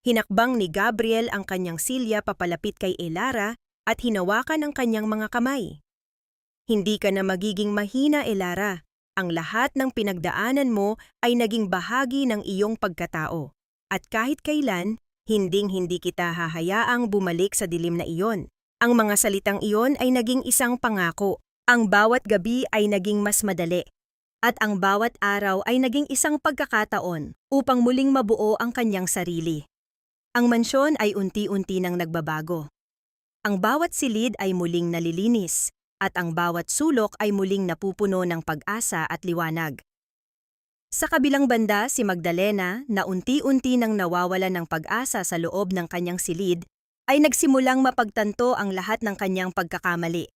Hinakbang ni Gabriel ang kanyang silya papalapit kay Elara at hinawakan ang kanyang mga kamay. Hindi ka na magiging mahina, Elara. Ang lahat ng pinagdaanan mo ay naging bahagi ng iyong pagkatao. At kahit kailan, hinding-hindi kita hahayaang bumalik sa dilim na iyon. Ang mga salitang iyon ay naging isang pangako. Ang bawat gabi ay naging mas madali. At ang bawat araw ay naging isang pagkakataon upang muling mabuo ang kanyang sarili. Ang mansyon ay unti-unti nang nagbabago. Ang bawat silid ay muling nalilinis, at ang bawat sulok ay muling napupuno ng pag-asa at liwanag. Sa kabilang banda, si Magdalena, na unti-unti nang nawawala ng pag-asa sa loob ng kanyang silid, ay nagsimulang mapagtanto ang lahat ng kanyang pagkakamali.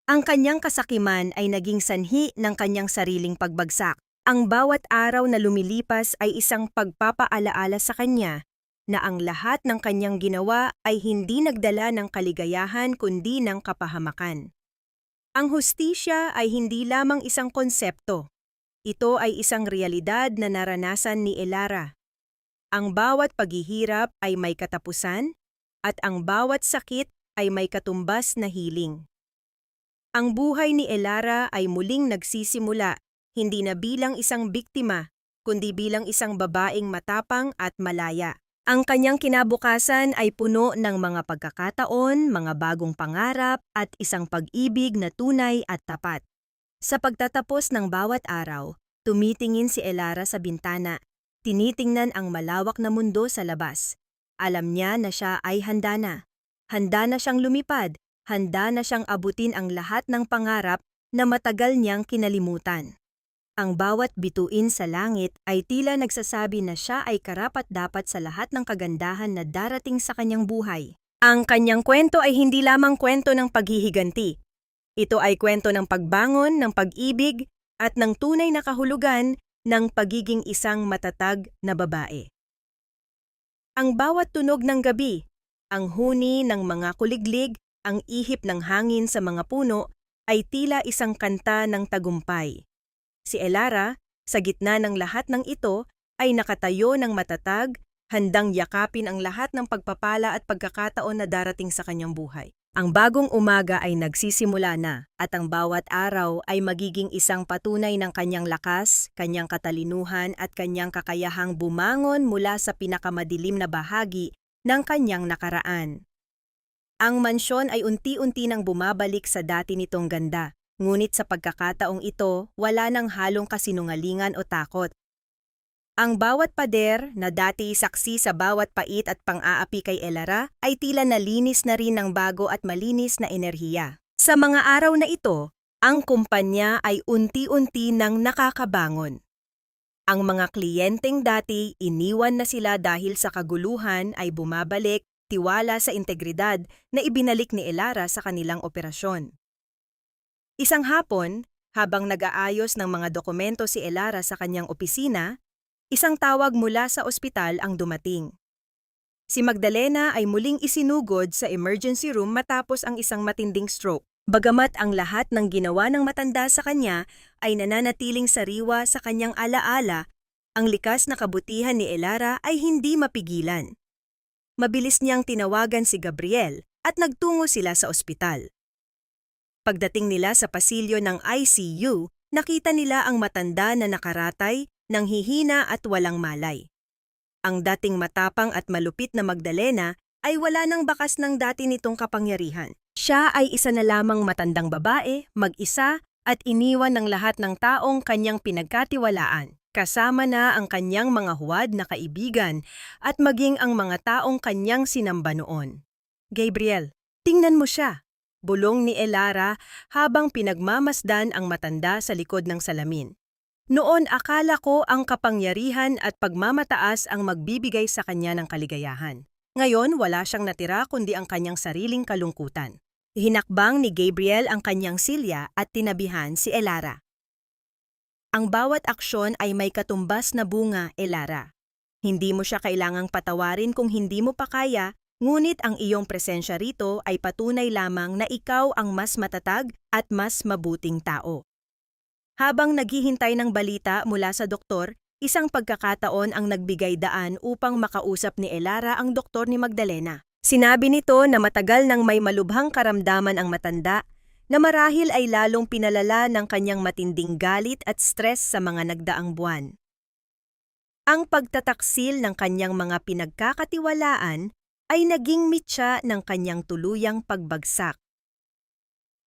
Ang kanyang kasakiman ay naging sanhi ng kanyang sariling pagbagsak. Ang bawat araw na lumilipas ay isang pagpapaalaala sa kanya na ang lahat ng kanyang ginawa ay hindi nagdala ng kaligayahan kundi ng kapahamakan. Ang hustisya ay hindi lamang isang konsepto. Ito ay isang realidad na naranasan ni Elara. Ang bawat paghihirap ay may katapusan, at ang bawat sakit ay may katumbas na hiling. Ang buhay ni Elara ay muling nagsisimula, hindi na bilang isang biktima, kundi bilang isang babaeng matapang at malaya. Ang kanyang kinabukasan ay puno ng mga pagkakataon, mga bagong pangarap, at isang pag-ibig na tunay at tapat. Sa pagtatapos ng bawat araw, tumitingin si Elara sa bintana, tinitingnan ang malawak na mundo sa labas. Alam niya na siya ay handa na. Handa na siyang lumipad, handa na siyang abutin ang lahat ng pangarap na matagal niyang kinalimutan. Ang bawat bituin sa langit ay tila nagsasabi na siya ay karapat-dapat sa lahat ng kagandahan na darating sa kanyang buhay. Ang kanyang kwento ay hindi lamang kwento ng paghihiganti. Ito ay kwento ng pagbangon, ng pag-ibig, at ng tunay na kahulugan ng pagiging isang matatag na babae. Ang bawat tunog ng gabi, ang huni ng mga kuliglig, ang ihip ng hangin sa mga puno, ay tila isang kanta ng tagumpay. Si Elara, sa gitna ng lahat ng ito, ay nakatayo ng matatag, handang yakapin ang lahat ng pagpapala at pagkakataon na darating sa kanyang buhay. Ang bagong umaga ay nagsisimula na, at ang bawat araw ay magiging isang patunay ng kanyang lakas, kanyang katalinuhan at kanyang kakayahang bumangon mula sa pinakamadilim na bahagi ng kanyang nakaraan. Ang mansyon ay unti-unti nang bumabalik sa dati nitong ganda. Ngunit sa pagkakataong ito, wala nang halong kasinungalingan o takot. Ang bawat pader na dati saksi sa bawat pait at pang-aapi kay Elara ay tila nalinis na rin ng bago at malinis na enerhiya. Sa mga araw na ito, ang kumpanya ay unti-unti nang nakakabangon. Ang mga kliyenteng dati iniwan na sila dahil sa kaguluhan ay bumabalik, tiwala sa integridad na ibinalik ni Elara sa kanilang operasyon. Isang hapon, habang nag-aayos ng mga dokumento si Elara sa kanyang opisina, isang tawag mula sa ospital ang dumating. Si Magdalena ay muling isinugod sa emergency room matapos ang isang matinding stroke. Bagamat ang lahat ng ginawa ng matanda sa kanya ay nananatiling sariwa sa kanyang alaala, ang likas na kabutihan ni Elara ay hindi mapigilan. Mabilis niyang tinawagan si Gabriel at nagtungo sila sa ospital. Pagdating nila sa pasilyo ng ICU, nakita nila ang matanda na nakaratay, nanghihina at walang malay. Ang dating matapang at malupit na Magdalena ay wala nang bakas ng dati nitong kapangyarihan. Siya ay isa na lamang matandang babae, mag-isa, at iniwan ng lahat ng taong kanyang pinagkatiwalaan, kasama na ang kanyang mga huwad na kaibigan at maging ang mga taong kanyang sinamba noon. Gabriel, tingnan mo siya, bulong ni Elara habang pinagmamasdan ang matanda sa likod ng salamin. Noon akala ko ang kapangyarihan at pagmamataas ang magbibigay sa kanya ng kaligayahan. Ngayon wala siyang natira kundi ang kanyang sariling kalungkutan. Hinakbang ni Gabriel ang kanyang silya at tinabihan si Elara. Ang bawat aksyon ay may katumbas na bunga, Elara. Hindi mo siya kailangang patawarin kung hindi mo pa kaya, ngunit ang iyong presensya rito ay patunay lamang na ikaw ang mas matatag at mas mabuting tao. Habang naghihintay ng balita mula sa doktor, isang pagkakataon ang nagbigay daan upang makausap ni Elara ang doktor ni Magdalena. Sinabi nito na matagal nang may malubhang karamdaman ang matanda, na marahil ay lalong pinalala ng kanyang matinding galit at stress sa mga nagdaang buwan. Ang pagtataksil ng kanyang mga pinagkakatiwalaan ay naging mitya ng kanyang tuluyang pagbagsak.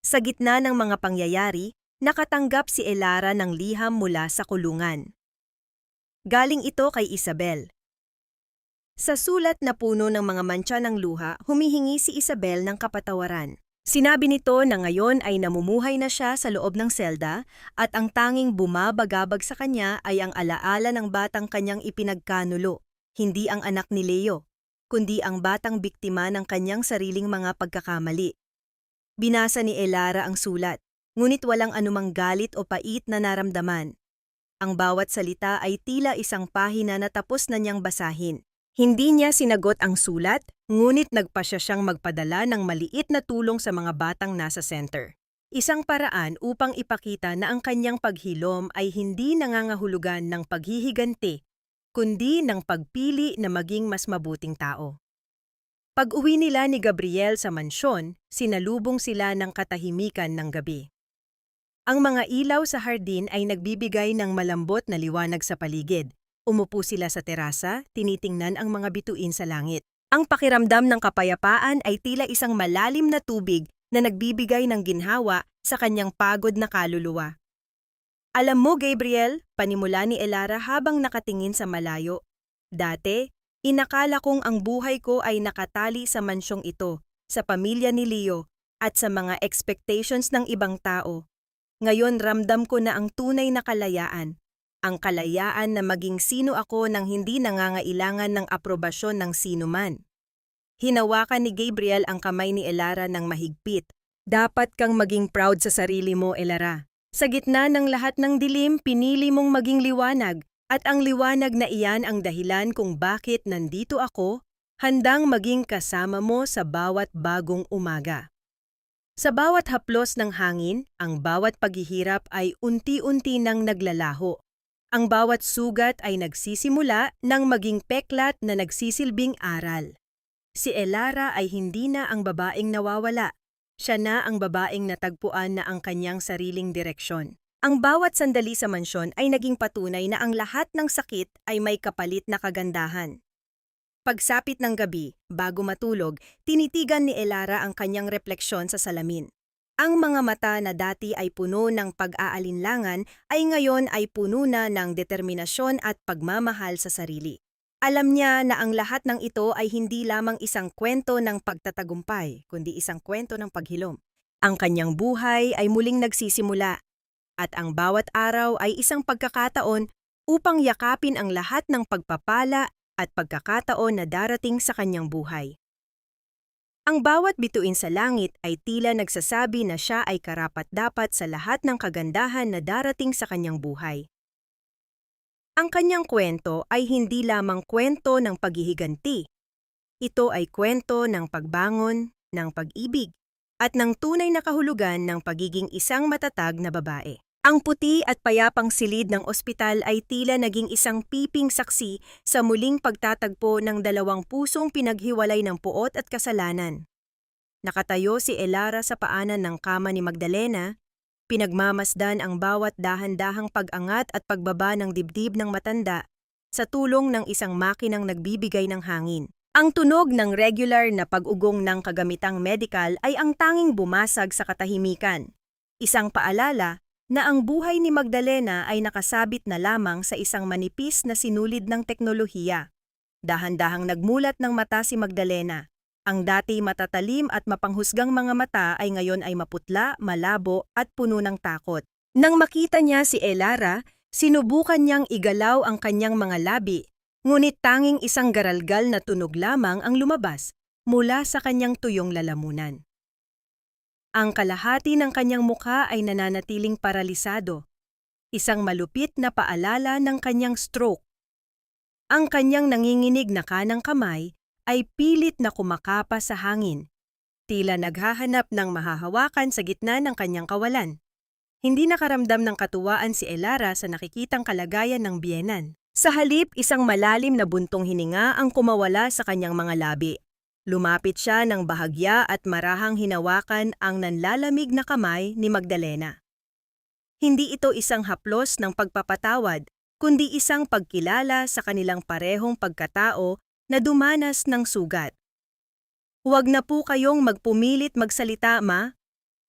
Sa gitna ng mga pangyayari, nakatanggap si Elara ng liham mula sa kulungan. Galing ito kay Isabel. Sa sulat na puno ng mga mantsa ng luha, humihingi si Isabel ng kapatawaran. Sinabi nito na ngayon ay namumuhay na siya sa loob ng selda at ang tanging bumabagabag sa kanya ay ang alaala ng batang kanyang ipinagkanulo, hindi ang anak ni Leo, kundi ang batang biktima ng kanyang sariling mga pagkakamali. Binasa ni Elara ang sulat, ngunit walang anumang galit o pait na naramdaman. Ang bawat salita ay tila isang pahina na tapos na niyang basahin. Hindi niya sinagot ang sulat, ngunit nagpasya siyang magpadala ng maliit na tulong sa mga batang nasa center. Isang paraan upang ipakita na ang kanyang paghilom ay hindi nangangahulugan ng paghihiganti, kundi ng pagpili na maging mas mabuting tao. Pag-uwi nila ni Gabriel sa mansyon, sinalubong sila ng katahimikan ng gabi. Ang mga ilaw sa hardin ay nagbibigay ng malambot na liwanag sa paligid. Umupo sila sa terasa, tinitingnan ang mga bituin sa langit. Ang pakiramdam ng kapayapaan ay tila isang malalim na tubig na nagbibigay ng ginhawa sa kanyang pagod na kaluluwa. Alam mo, Gabriel, panimula ni Elara habang nakatingin sa malayo. Dati, inakala kong ang buhay ko ay nakatali sa mansyong ito, sa pamilya ni Leo, at sa mga expectations ng ibang tao. Ngayon ramdam ko na ang tunay na kalayaan. Ang kalayaan na maging sino ako nang hindi nangangailangan ng aprobasyon ng sino man. Hinawakan ni Gabriel ang kamay ni Elara ng mahigpit. Dapat kang maging proud sa sarili mo, Elara. Sa gitna ng lahat ng dilim, pinili mong maging liwanag, at ang liwanag na iyan ang dahilan kung bakit nandito ako, handang maging kasama mo sa bawat bagong umaga. Sa bawat haplos ng hangin, ang bawat paghihirap ay unti-unti nang naglalaho. Ang bawat sugat ay nagsisimula ng maging peklat na nagsisilbing aral. Si Elara ay hindi na ang babaeng nawawala. Siya na ang babaeng natagpuan na ang kanyang sariling direksyon. Ang bawat sandali sa mansyon ay naging patunay na ang lahat ng sakit ay may kapalit na kagandahan. Pagsapit ng gabi, bago matulog, tinitigan ni Elara ang kanyang refleksyon sa salamin. Ang mga mata na dati ay puno ng pag-aalinlangan ay ngayon ay puno na ng determinasyon at pagmamahal sa sarili. Alam niya na ang lahat ng ito ay hindi lamang isang kwento ng pagtatagumpay, kundi isang kwento ng paghilom. Ang kanyang buhay ay muling nagsisimula, at ang bawat araw ay isang pagkakataon upang yakapin ang lahat ng pagpapala at pagkakataon na darating sa kanyang buhay. Ang bawat bituin sa langit ay tila nagsasabi na siya ay karapat-dapat sa lahat ng kagandahan na darating sa kanyang buhay. Ang kanyang kwento ay hindi lamang kwento ng paghihiganti. Ito ay kwento ng pagbangon, ng pag-ibig, at ng tunay na kahulugan ng pagiging isang matatag na babae. Ang puti at payapang silid ng ospital ay tila naging isang piping saksi sa muling pagtatagpo ng dalawang pusong pinaghiwalay ng puot at kasalanan. Nakatayo si Elara sa paanan ng kama ni Magdalena, pinagmamasdan ang bawat dahan-dahang pag-angat at pagbaba ng dibdib ng matanda sa tulong ng isang makinang nagbibigay ng hangin. Ang tunog ng regular na pag-ugong ng kagamitang medikal ay ang tanging bumasag sa katahimikan. Isang paalala na ang buhay ni Magdalena ay nakasabit na lamang sa isang manipis na sinulid ng teknolohiya. Dahan-dahang nagmulat ng mata si Magdalena. Ang dati matatalim at mapanghusgang mga mata ay ngayon ay maputla, malabo at puno ng takot. Nang makita niya si Elara, sinubukan niyang igalaw ang kanyang mga labi, ngunit tanging isang garalgal na tunog lamang ang lumabas mula sa kanyang tuyong lalamunan. Ang kalahati ng kanyang mukha ay nananatiling paralisado, isang malupit na paalala ng kanyang stroke. Ang kanyang nanginginig na kanang kamay ay pilit na kumakapa sa hangin, tila naghahanap ng mahahawakan sa gitna ng kanyang kawalan. Hindi nakaramdam ng katuwaan si Elara sa nakikitang kalagayan ng biyenan. Sa halip, isang malalim na buntong hininga ang kumawala sa kanyang mga labi. Lumapit siya ng bahagya at marahang hinawakan ang nanlalamig na kamay ni Magdalena. Hindi ito isang haplos ng pagpapatawad, kundi isang pagkilala sa kanilang parehong pagkatao na dumanas ng sugat. "Huwag na po kayong magpumilit magsalita, ma,"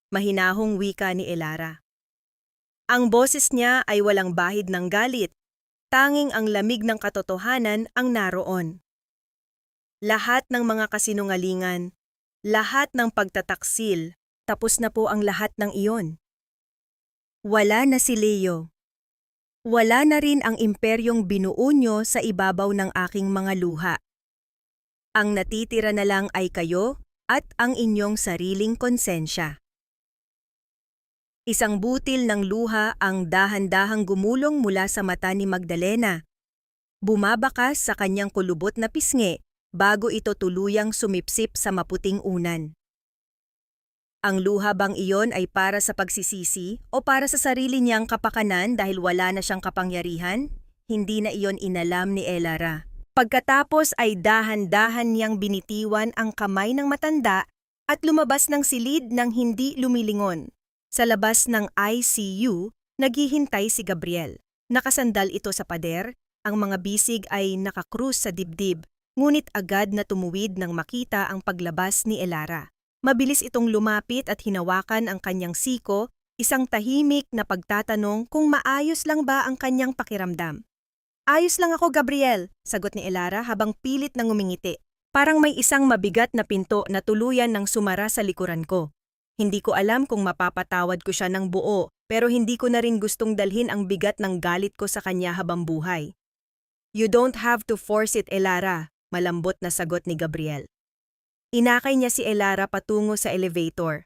mahinahong wika ni Elara. Ang boses niya ay walang bahid ng galit, tanging ang lamig ng katotohanan ang naroon. Lahat ng mga kasinungalingan, lahat ng pagtataksil, tapos na po ang lahat ng iyon. Wala na si Leo. Wala na rin ang imperyong binuo nyo sa ibabaw ng aking mga luha. Ang natitira na lang ay kayo at ang inyong sariling konsensya. Isang butil ng luha ang dahan-dahang gumulong mula sa mata ni Magdalena. Bumabakas sa kanyang kulubot na pisngi bago ito tuluyang sumipsip sa maputing unan. Ang luha bang iyon ay para sa pagsisisi o para sa sarili niyang kapakanan dahil wala na siyang kapangyarihan? Hindi na iyon inalam ni Elara. Pagkatapos ay dahan-dahan niyang binitiwan ang kamay ng matanda at lumabas ng silid ng hindi lumilingon. Sa labas ng ICU, naghihintay si Gabriel. Nakasandal ito sa pader, ang mga bisig ay nakakrus sa dibdib, ngunit agad na tumuwid nang makita ang paglabas ni Elara. Mabilis itong lumapit at hinawakan ang kanyang siko, isang tahimik na pagtatanong kung maayos lang ba ang kanyang pakiramdam. Ayos lang ako, Gabriel, sagot ni Elara habang pilit na ngumingiti. Parang may isang mabigat na pinto na tuluyan ng sumara sa likuran ko. Hindi ko alam kung mapapatawad ko siya ng buo, pero hindi ko na rin gustong dalhin ang bigat ng galit ko sa kanya habang buhay. You don't have to force it, Elara, malambot na sagot ni Gabriel. Inakay niya si Elara patungo sa elevator.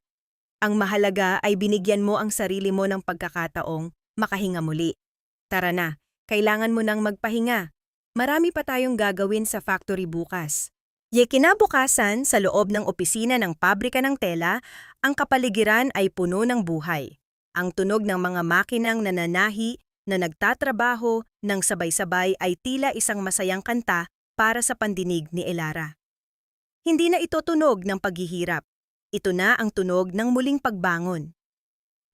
Ang mahalaga ay binigyan mo ang sarili mo ng pagkakataong makahinga muli. Tara na, kailangan mo nang magpahinga. Marami pa tayong gagawin sa factory bukas. Kinabukasan, sa loob ng opisina ng pabrika ng tela, ang kapaligiran ay puno ng buhay. Ang tunog ng mga makinang nananahi na nagtatrabaho ng sabay-sabay ay tila isang masayang kanta para sa pandinig ni Elara. Hindi na ito tunog ng paghihirap. Ito na ang tunog ng muling pagbangon.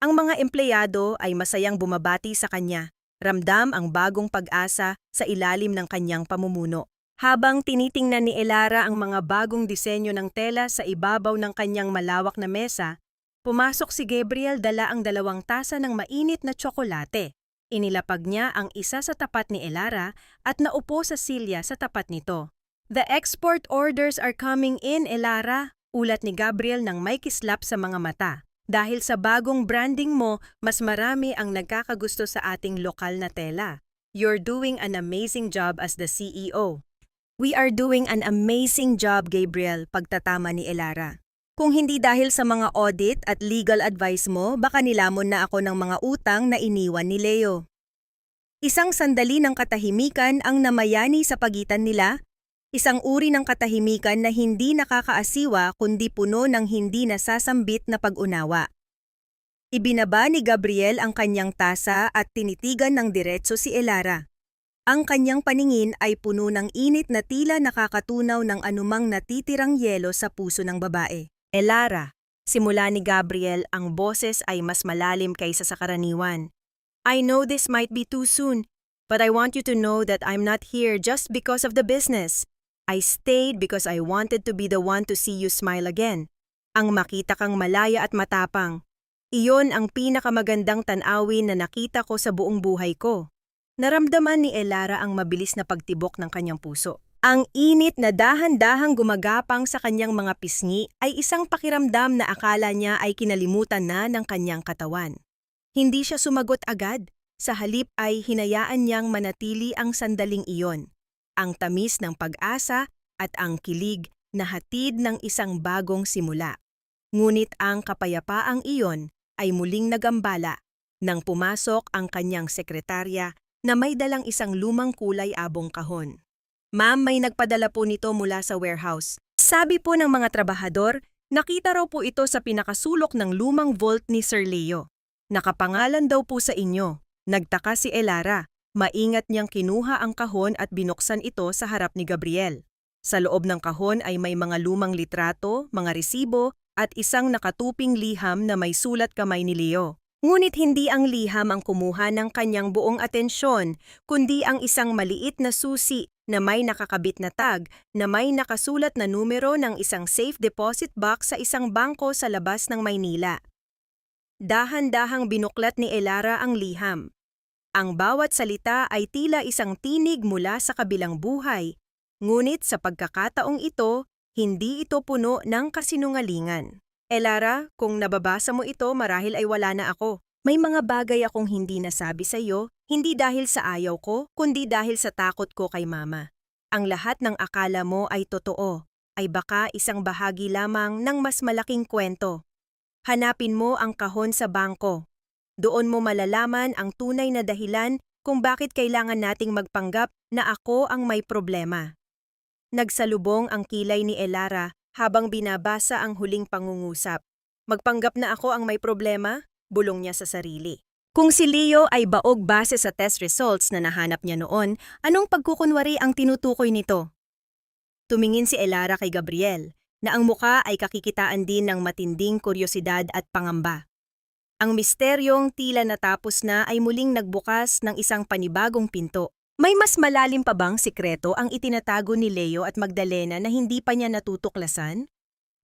Ang mga empleyado ay masayang bumabati sa kanya, ramdam ang bagong pag-asa sa ilalim ng kanyang pamumuno. Habang tinitingnan ni Elara ang mga bagong disenyo ng tela sa ibabaw ng kanyang malawak na mesa, pumasok si Gabriel dala ang 2 tasa ng mainit na tsokolate. Inilapag niya ang isa sa tapat ni Elara at naupo sa silya sa tapat nito. The export orders are coming in, Elara, ulat ni Gabriel nang may kislap sa mga mata. Dahil sa bagong branding mo, mas marami ang nagkakagusto sa ating lokal na tela. You're doing an amazing job as the CEO. We are doing an amazing job, Gabriel, pagtatama ni Elara. Kung hindi dahil sa mga audit at legal advice mo, baka nilamon na ako ng mga utang na iniwan ni Leo. Isang sandali ng katahimikan ang namayani sa pagitan nila. Isang uri ng katahimikan na hindi nakakaasiwa kundi puno ng hindi nasasambit na pag-unawa. Ibinaba ni Gabriel ang kanyang tasa at tinitigan ng diretso si Elara. Ang kanyang paningin ay puno ng init na tila nakakatunaw ng anumang natitirang yelo sa puso ng babae. Elara, simula ni Gabriel, ang boses ay mas malalim kaysa sa karaniwan. I know this might be too soon, but I want you to know that I'm not here just because of the business. I stayed because I wanted to be the one to see you smile again. Ang makita kang malaya at matapang. Iyon ang pinakamagandang tanawin na nakita ko sa buong buhay ko. Naramdaman ni Elara ang mabilis na pagtibok ng kanyang puso. Ang init na dahan-dahang gumagapang sa kanyang mga pisngi ay isang pakiramdam na akala niya ay kinalimutan na ng kanyang katawan. Hindi siya sumagot agad. Sa halip ay hinayaan niyang manatili ang sandaling iyon. Ang tamis ng pag-asa at ang kilig na hatid ng isang bagong simula. Ngunit ang kapayapaang iyon ay muling nagambala nang pumasok ang kanyang sekretarya na may dalang isang lumang kulay abong kahon. Ma'am, may nagpadala po nito mula sa warehouse. Sabi po ng mga trabahador, nakita raw po ito sa pinakasulok ng lumang vault ni Sir Leo. Nakapangalan daw po sa inyo. Nagtaka si Elara. Maingat niyang kinuha ang kahon at binuksan ito sa harap ni Gabriel. Sa loob ng kahon ay may mga lumang litrato, mga resibo, at isang nakatuping liham na may sulat kamay ni Leo. Ngunit hindi ang liham ang kumuha ng kanyang buong atensyon, kundi ang isang maliit na susi na may nakakabit na tag na may nakasulat na numero ng isang safe deposit box sa isang bangko sa labas ng Maynila. Dahan-dahang binuklat ni Elara ang liham. Ang bawat salita ay tila isang tinig mula sa kabilang buhay, Ngunit sa pagkakataong ito, hindi ito puno ng kasinungalingan. Elara, kung nababasa mo ito marahil ay wala na ako. May mga bagay akong hindi nasabi sa iyo, hindi dahil sa ayaw ko, kundi dahil sa takot ko kay mama. Ang lahat ng akala mo ay totoo, ay baka isang bahagi lamang ng mas malaking kwento. Hanapin mo ang kahon sa bangko. Doon mo malalaman ang tunay na dahilan kung bakit kailangan nating magpanggap na ako ang may problema. Nagsalubong ang kilay ni Elara habang binabasa ang huling pangungusap. Magpanggap na ako ang may problema, bulong niya sa sarili. Kung si Leo ay baog base sa test results na nahanap niya noon, anong pagkukunwari ang tinutukoy nito? Tumingin si Elara kay Gabriel, na ang muka ay kakikitaan din ng matinding kuryosidad at pangamba. Ang misteryong tila natapos na ay muling nagbukas ng isang panibagong pinto. May mas malalim pa bang sikreto ang itinatago ni Leo at Magdalena na hindi pa niya natutuklasan?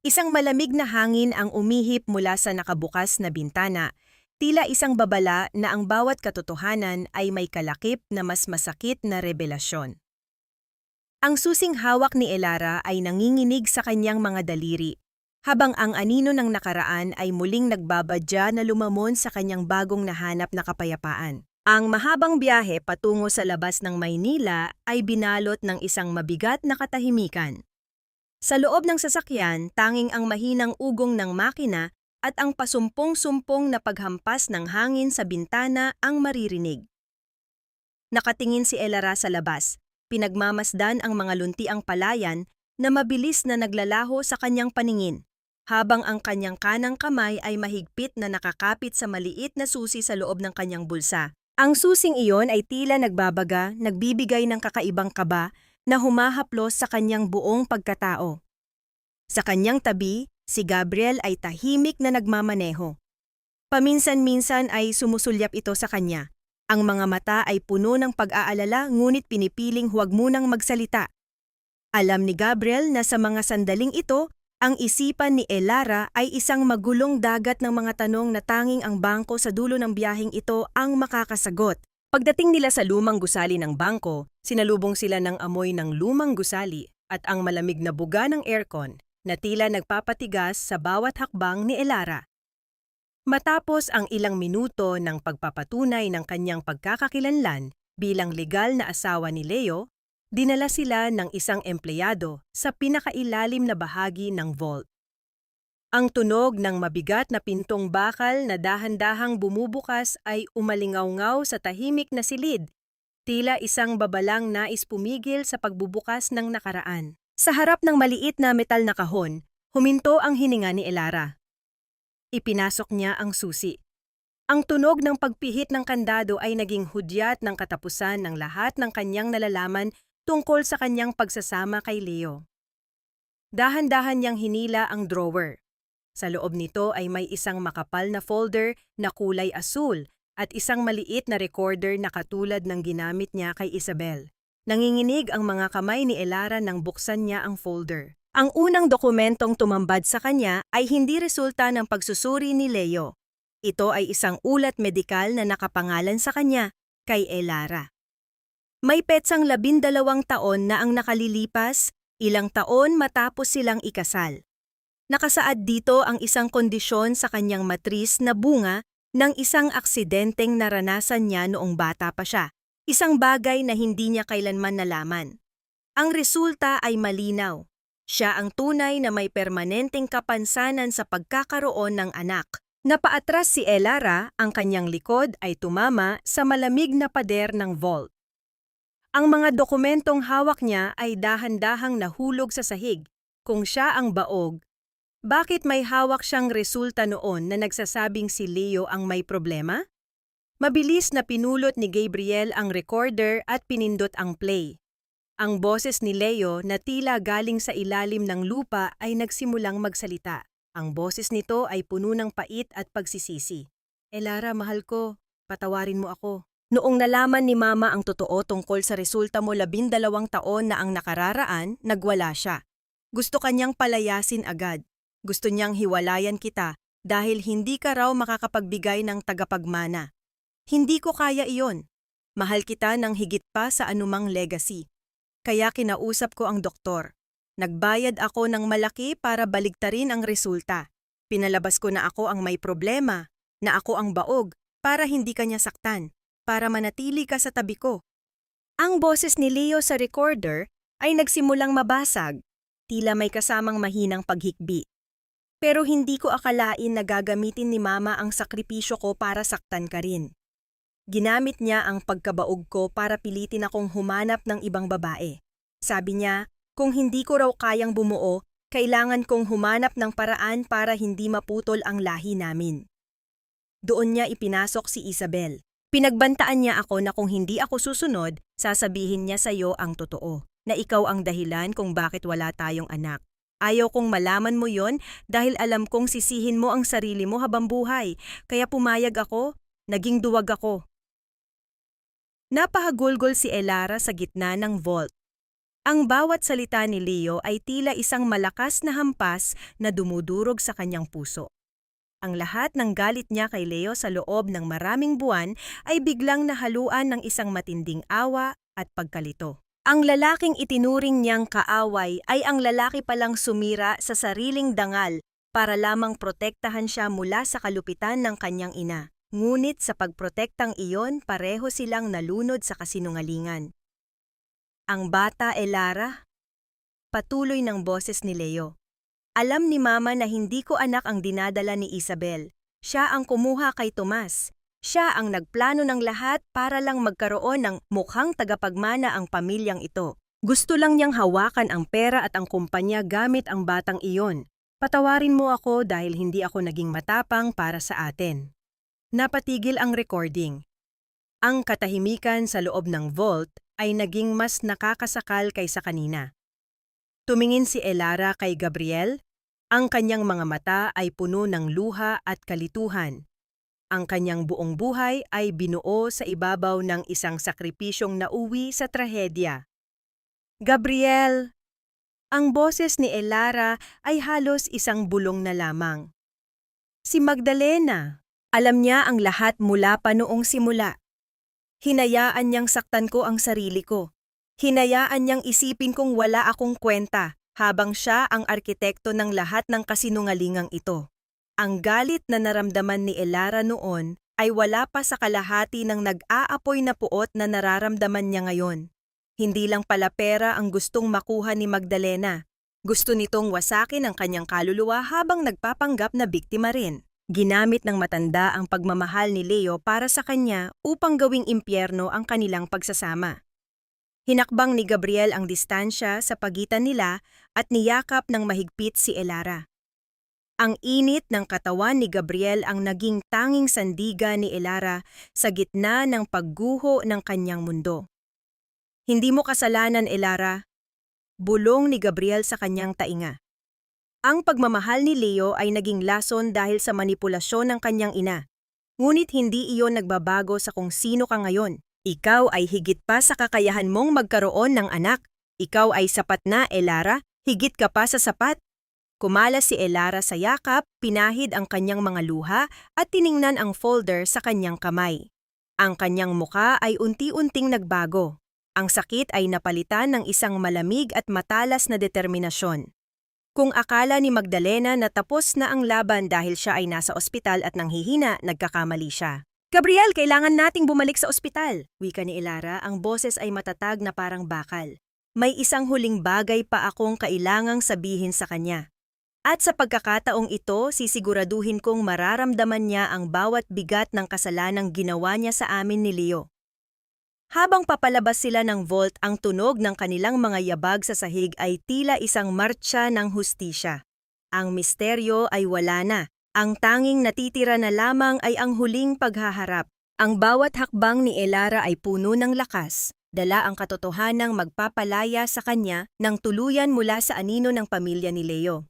Isang malamig na hangin ang umihip mula sa nakabukas na bintana, tila isang babala na ang bawat katotohanan ay may kalakip na mas masakit na revelasyon. Ang susing hawak ni Elara ay nanginginig sa kanyang mga daliri, habang ang anino ng nakaraan ay muling nagbabadya na lumamon sa kanyang bagong nahanap na kapayapaan. Ang mahabang biyahe patungo sa labas ng Maynila ay binalot ng isang mabigat na katahimikan. Sa loob ng sasakyan, tanging ang mahinang ugong ng makina at ang pasumpong-sumpong na paghampas ng hangin sa bintana ang maririnig. Nakatingin si Elara sa labas, pinagmamasdan ang mga luntiang palayan na mabilis na naglalaho sa kanyang paningin, habang ang kanyang kanang kamay ay mahigpit na nakakapit sa maliit na susi sa loob ng kanyang bulsa. Ang susing iyon ay tila nagbabaga, nagbibigay ng kakaibang kaba na humahaplos sa kanyang buong pagkatao. Sa kanyang tabi, si Gabriel ay tahimik na nagmamaneho. Paminsan-minsan ay sumusulyap ito sa kanya. Ang mga mata ay puno ng pag-aalala ngunit pinipiling huwag munang magsalita. Alam ni Gabriel na sa mga sandaling ito, ang isipan ni Elara ay isang magulong dagat ng mga tanong na tanging ang bangko sa dulo ng biyaheng ito ang makakasagot. Pagdating nila sa lumang gusali ng bangko, sinalubong sila ng amoy ng lumang gusali at ang malamig na buga ng aircon na tila nagpapatigas sa bawat hakbang ni Elara. Matapos ang ilang minuto ng pagpapatunay ng kanyang pagkakakilanlan bilang legal na asawa ni Leo, dinala sila ng isang empleyado sa pinakailalim na bahagi ng vault. Ang tunog ng mabigat na pintong bakal na dahan-dahang bumubukas ay umalingaw-ngaw sa tahimik na silid, tila isang babalang nais pumigil sa pagbubukas ng nakaraan. Sa harap ng maliit na metal na kahon, huminto ang hininga ni Elara. Ipinasok niya ang susi. Ang tunog ng pagpihit ng kandado ay naging hudyat ng katapusan ng lahat ng kanyang nalalaman tungkol sa kanyang pagsasama kay Leo. Dahan-dahan niyang hinila ang drawer. Sa loob nito ay may isang makapal na folder na kulay asul at isang maliit na recorder na katulad ng ginamit niya kay Isabel. Nanginginig ang mga kamay ni Elara nang buksan niya ang folder. Ang unang dokumentong tumambad sa kanya ay hindi resulta ng pagsusuri ni Leo. Ito ay isang ulat medikal na nakapangalan sa kanya, kay Elara. May petsang 12 taon na ang nakalilipas, ilang taon matapos silang ikasal. Nakasaad dito ang isang kondisyon sa kanyang matris na bunga ng isang aksidenteng naranasan niya noong bata pa siya, isang bagay na hindi niya kailanman nalaman. Ang resulta ay malinaw. Siya ang tunay na may permanenteng kapansanan sa pagkakaroon ng anak. Napaatras si Elara, ang kanyang likod ay tumama sa malamig na pader ng vault. Ang mga dokumentong hawak niya ay dahan-dahang nahulog sa sahig. Kung siya ang baog, bakit may hawak siyang resulta noon na nagsasabing si Leo ang may problema? Mabilis na pinulot ni Gabriel ang recorder at pinindot ang play. Ang boses ni Leo na tila galing sa ilalim ng lupa ay nagsimulang magsalita. Ang boses nito ay puno ng pait at pagsisisi. Elara, mahal ko, patawarin mo ako. Noong nalaman ni Mama ang totoo tungkol sa resulta mo 12 taon na ang nakararaan, nagwala siya. Gusto kanyang palayasin agad. Gusto niyang hiwalayan kita dahil hindi ka raw makakapagbigay ng tagapagmana. Hindi ko kaya iyon. Mahal kita ng higit pa sa anumang legacy. Kaya kinausap ko ang doktor. Nagbayad ako ng malaki para baligtarin ang resulta. Pinalabas ko na ako ang may problema, na ako ang baog, para hindi kanya saktan, para manatili ka sa tabi ko. Ang boses ni Leo sa recorder ay nagsimulang mabasag, tila may kasamang mahinang paghikbi. Pero hindi ko akalain na gagamitin ni Mama ang sakripisyo ko para saktan ka rin. Ginamit niya ang pagkabaog ko para pilitin akong humanap ng ibang babae. Sabi niya, kung hindi ko raw kayang bumuo, kailangan kong humanap ng paraan para hindi maputol ang lahi namin. Doon niya ipinasok si Isabel. Pinagbantaan niya ako na kung hindi ako susunod, sasabihin niya sa iyo ang totoo, na ikaw ang dahilan kung bakit wala tayong anak. Ayaw kong malaman mo yon dahil alam kong sisihin mo ang sarili mo habang buhay, kaya pumayag ako, naging duwag ako. Napahagulgol si Elara sa gitna ng vault. Ang bawat salita ni Leo ay tila isang malakas na hampas na dumudurog sa kanyang puso. Ang lahat ng galit niya kay Leo sa loob ng maraming buwan ay biglang nahaluan ng isang matinding awa at pagkalito. Ang lalaking itinuring niyang kaaway ay ang lalaki palang sumira sa sariling dangal para lamang protektahan siya mula sa kalupitan ng kanyang ina. Ngunit sa pagprotektang iyon, pareho silang nalunod sa kasinungalingan. Ang bata, Elara? Patuloy ng boses ni Leo. Alam ni Mama na hindi ko anak ang dinadala ni Isabel. Siya ang kumuha kay Tomas. Siya ang nagplano ng lahat para lang magkaroon ng mukhang tagapagmana ang pamilyang ito. Gusto lang niyang hawakan ang pera at ang kumpanya gamit ang batang iyon. Patawarin mo ako dahil hindi ako naging matapang para sa atin. Napatigil ang recording. Ang katahimikan sa loob ng vault ay naging mas nakakasakal kaysa kanina. Tumingin si Elara kay Gabriel. Ang kanyang mga mata ay puno ng luha at kalituhan. Ang kanyang buong buhay ay binuo sa ibabaw ng isang sakripisyong nauwi sa trahedya. Gabriel! Ang boses ni Elara ay halos isang bulong na lamang. Si Magdalena! Alam niya ang lahat mula pa noong simula. Hinayaan niyang saktan ko ang sarili ko. Hinayaan niyang isipin kong wala akong kwenta habang siya ang arkitekto ng lahat ng kasinungalingang ito. Ang galit na naramdaman ni Elara noon ay wala pa sa kalahati ng nag-aapoy na puot na nararamdaman niya ngayon. Hindi lang pala pera ang gustong makuha ni Magdalena. Gusto nitong wasakin ang kanyang kaluluwa habang nagpapanggap na biktima rin. Ginamit ng matanda ang pagmamahal ni Leo para sa kanya upang gawing impyerno ang kanilang pagsasama. Hinakbang ni Gabriel ang distansya sa pagitan nila at niyakap ng mahigpit si Elara. Ang init ng katawan ni Gabriel ang naging tanging sandigan ni Elara sa gitna ng pagguho ng kanyang mundo. Hindi mo kasalanan, Elara. Bulong ni Gabriel sa kanyang tainga. Ang pagmamahal ni Leo ay naging lason dahil sa manipulasyon ng kanyang ina. Ngunit hindi iyon nagbabago sa kung sino ka ngayon. Ikaw ay higit pa sa kakayahan mong magkaroon ng anak. Ikaw ay sapat na, Elara. Higit ka pa sa sapat. Kumalas si Elara sa yakap, pinahid ang kanyang mga luha at tiningnan ang folder sa kanyang kamay. Ang kanyang muka ay unti-unting nagbago. Ang sakit ay napalitan ng isang malamig at matalas na determinasyon. Kung akala ni Magdalena na tapos na ang laban dahil siya ay nasa ospital at nanghihina, nagkakamali siya. Gabriel, kailangan nating bumalik sa ospital. Wika ni Elara, ang boses ay matatag na parang bakal. May isang huling bagay pa akong kailangang sabihin sa kanya. At sa pagkakataong ito, sisiguraduhin kong mararamdaman niya ang bawat bigat ng kasalanang ginawa niya sa amin ni Leo. Habang papalabas sila ng vault, ang tunog ng kanilang mga yabag sa sahig ay tila isang martsa ng hustisya. Ang misteryo ay wala na. Ang tanging natitira na lamang ay ang huling paghaharap. Ang bawat hakbang ni Elara ay puno ng lakas. Dala ang katotohanang magpapalaya sa kanya ng tuluyan mula sa anino ng pamilya ni Leo.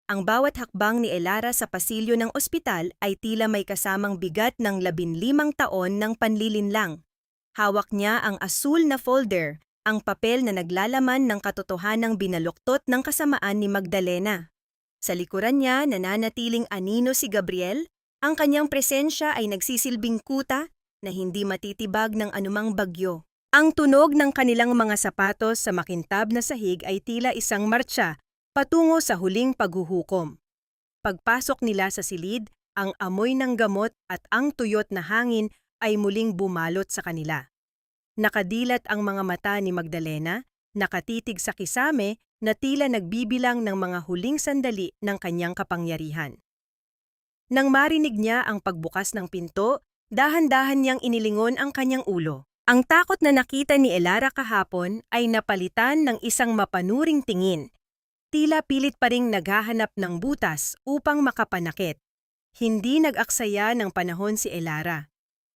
Ang bawat hakbang ni Elara sa pasilyo ng ospital ay tila may kasamang bigat ng 15 taon ng panlilinlang. Hawak niya ang asul na folder, ang papel na naglalaman ng katotohanang binaluktot ng kasamaan ni Magdalena. Sa likuran niya nananatiling anino si Gabriel, ang kanyang presensya ay nagsisilbing kuta na hindi matitibag ng anumang bagyo. Ang tunog ng kanilang mga sapatos sa makintab na sahig ay tila isang martsa patungo sa huling paghuhukom. Pagpasok nila sa silid, ang amoy ng gamot at ang tuyot na hangin ay muling bumalot sa kanila. Nakadilat ang mga mata ni Magdalena, nakatitig sa kisame na tila nagbibilang ng mga huling sandali ng kanyang kapangyarihan. Nang marinig niya ang pagbukas ng pinto, dahan-dahan niyang inilingon ang kanyang ulo. Ang takot na nakita ni Elara kahapon ay napalitan ng isang mapanuring tingin. Tila pilit pa ring naghahanap ng butas upang makapanakit. Hindi nag-aksaya ng panahon si Elara.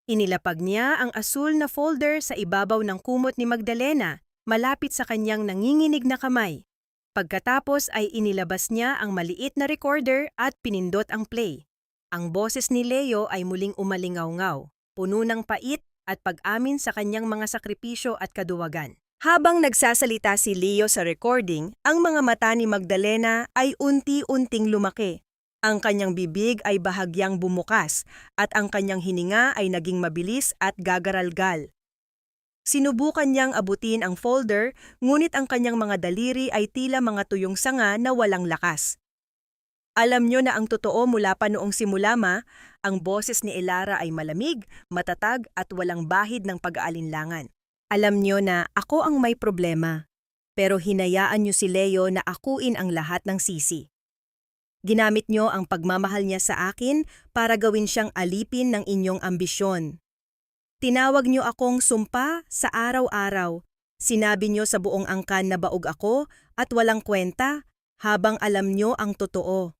Inilapag niya ang asul na folder sa ibabaw ng kumot ni Magdalena, malapit sa kanyang nanginginig na kamay. Pagkatapos ay inilabas niya ang maliit na recorder at pinindot ang play. Ang boses ni Leo ay muling umalingaw-ngaw, puno ng pait at pag-amin sa kanyang mga sakripisyo at kaduwagan. Habang nagsasalita si Leo sa recording, ang mga mata ni Magdalena ay unti-unting lumaki. Ang kanyang bibig ay bahagyang bumukas at ang kanyang hininga ay naging mabilis at gagaralgal. Sinubukan niyang abutin ang folder, ngunit ang kanyang mga daliri ay tila mga tuyong sanga na walang lakas. Alam niyo na ang totoo mula pa noong simula, Ma. Ang boses ni Elara ay malamig, matatag at walang bahid ng pag-aalinlangan. Alam niyo na ako ang may problema, pero hinayaan niyo si Leo na akuin ang lahat ng sisi. Ginamit niyo ang pagmamahal niya sa akin para gawin siyang alipin ng inyong ambisyon. Tinawag niyo akong sumpa sa araw-araw. Sinabi niyo sa buong angkan na baog ako at walang kwenta habang alam niyo ang totoo.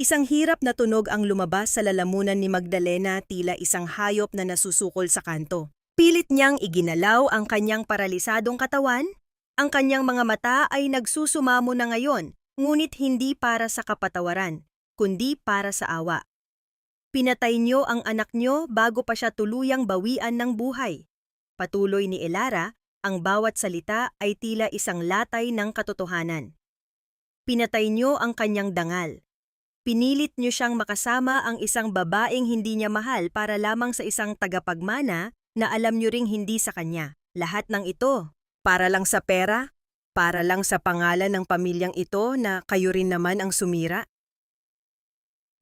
Isang hirap na tunog ang lumabas sa lalamunan ni Magdalena, tila isang hayop na nasusukol sa kanto. Pilit niyang iginalaw ang kanyang paralisadong katawan. Ang kanyang mga mata ay nagsusumamo na ngayon, ngunit hindi para sa kapatawaran, kundi para sa awa. Pinatay niyo ang anak niyo bago pa siya tuluyang bawian ng buhay. Patuloy ni Elara, ang bawat salita ay tila isang latay ng katotohanan. Pinatay niyo ang kanyang dangal. Pinilit niyo siyang makasama ang isang babaeng hindi niya mahal para lamang sa isang tagapagmana na alam niyo ring hindi sa kanya. Lahat ng ito, para lang sa pera, para lang sa pangalan ng pamilyang ito na kayo rin naman ang sumira.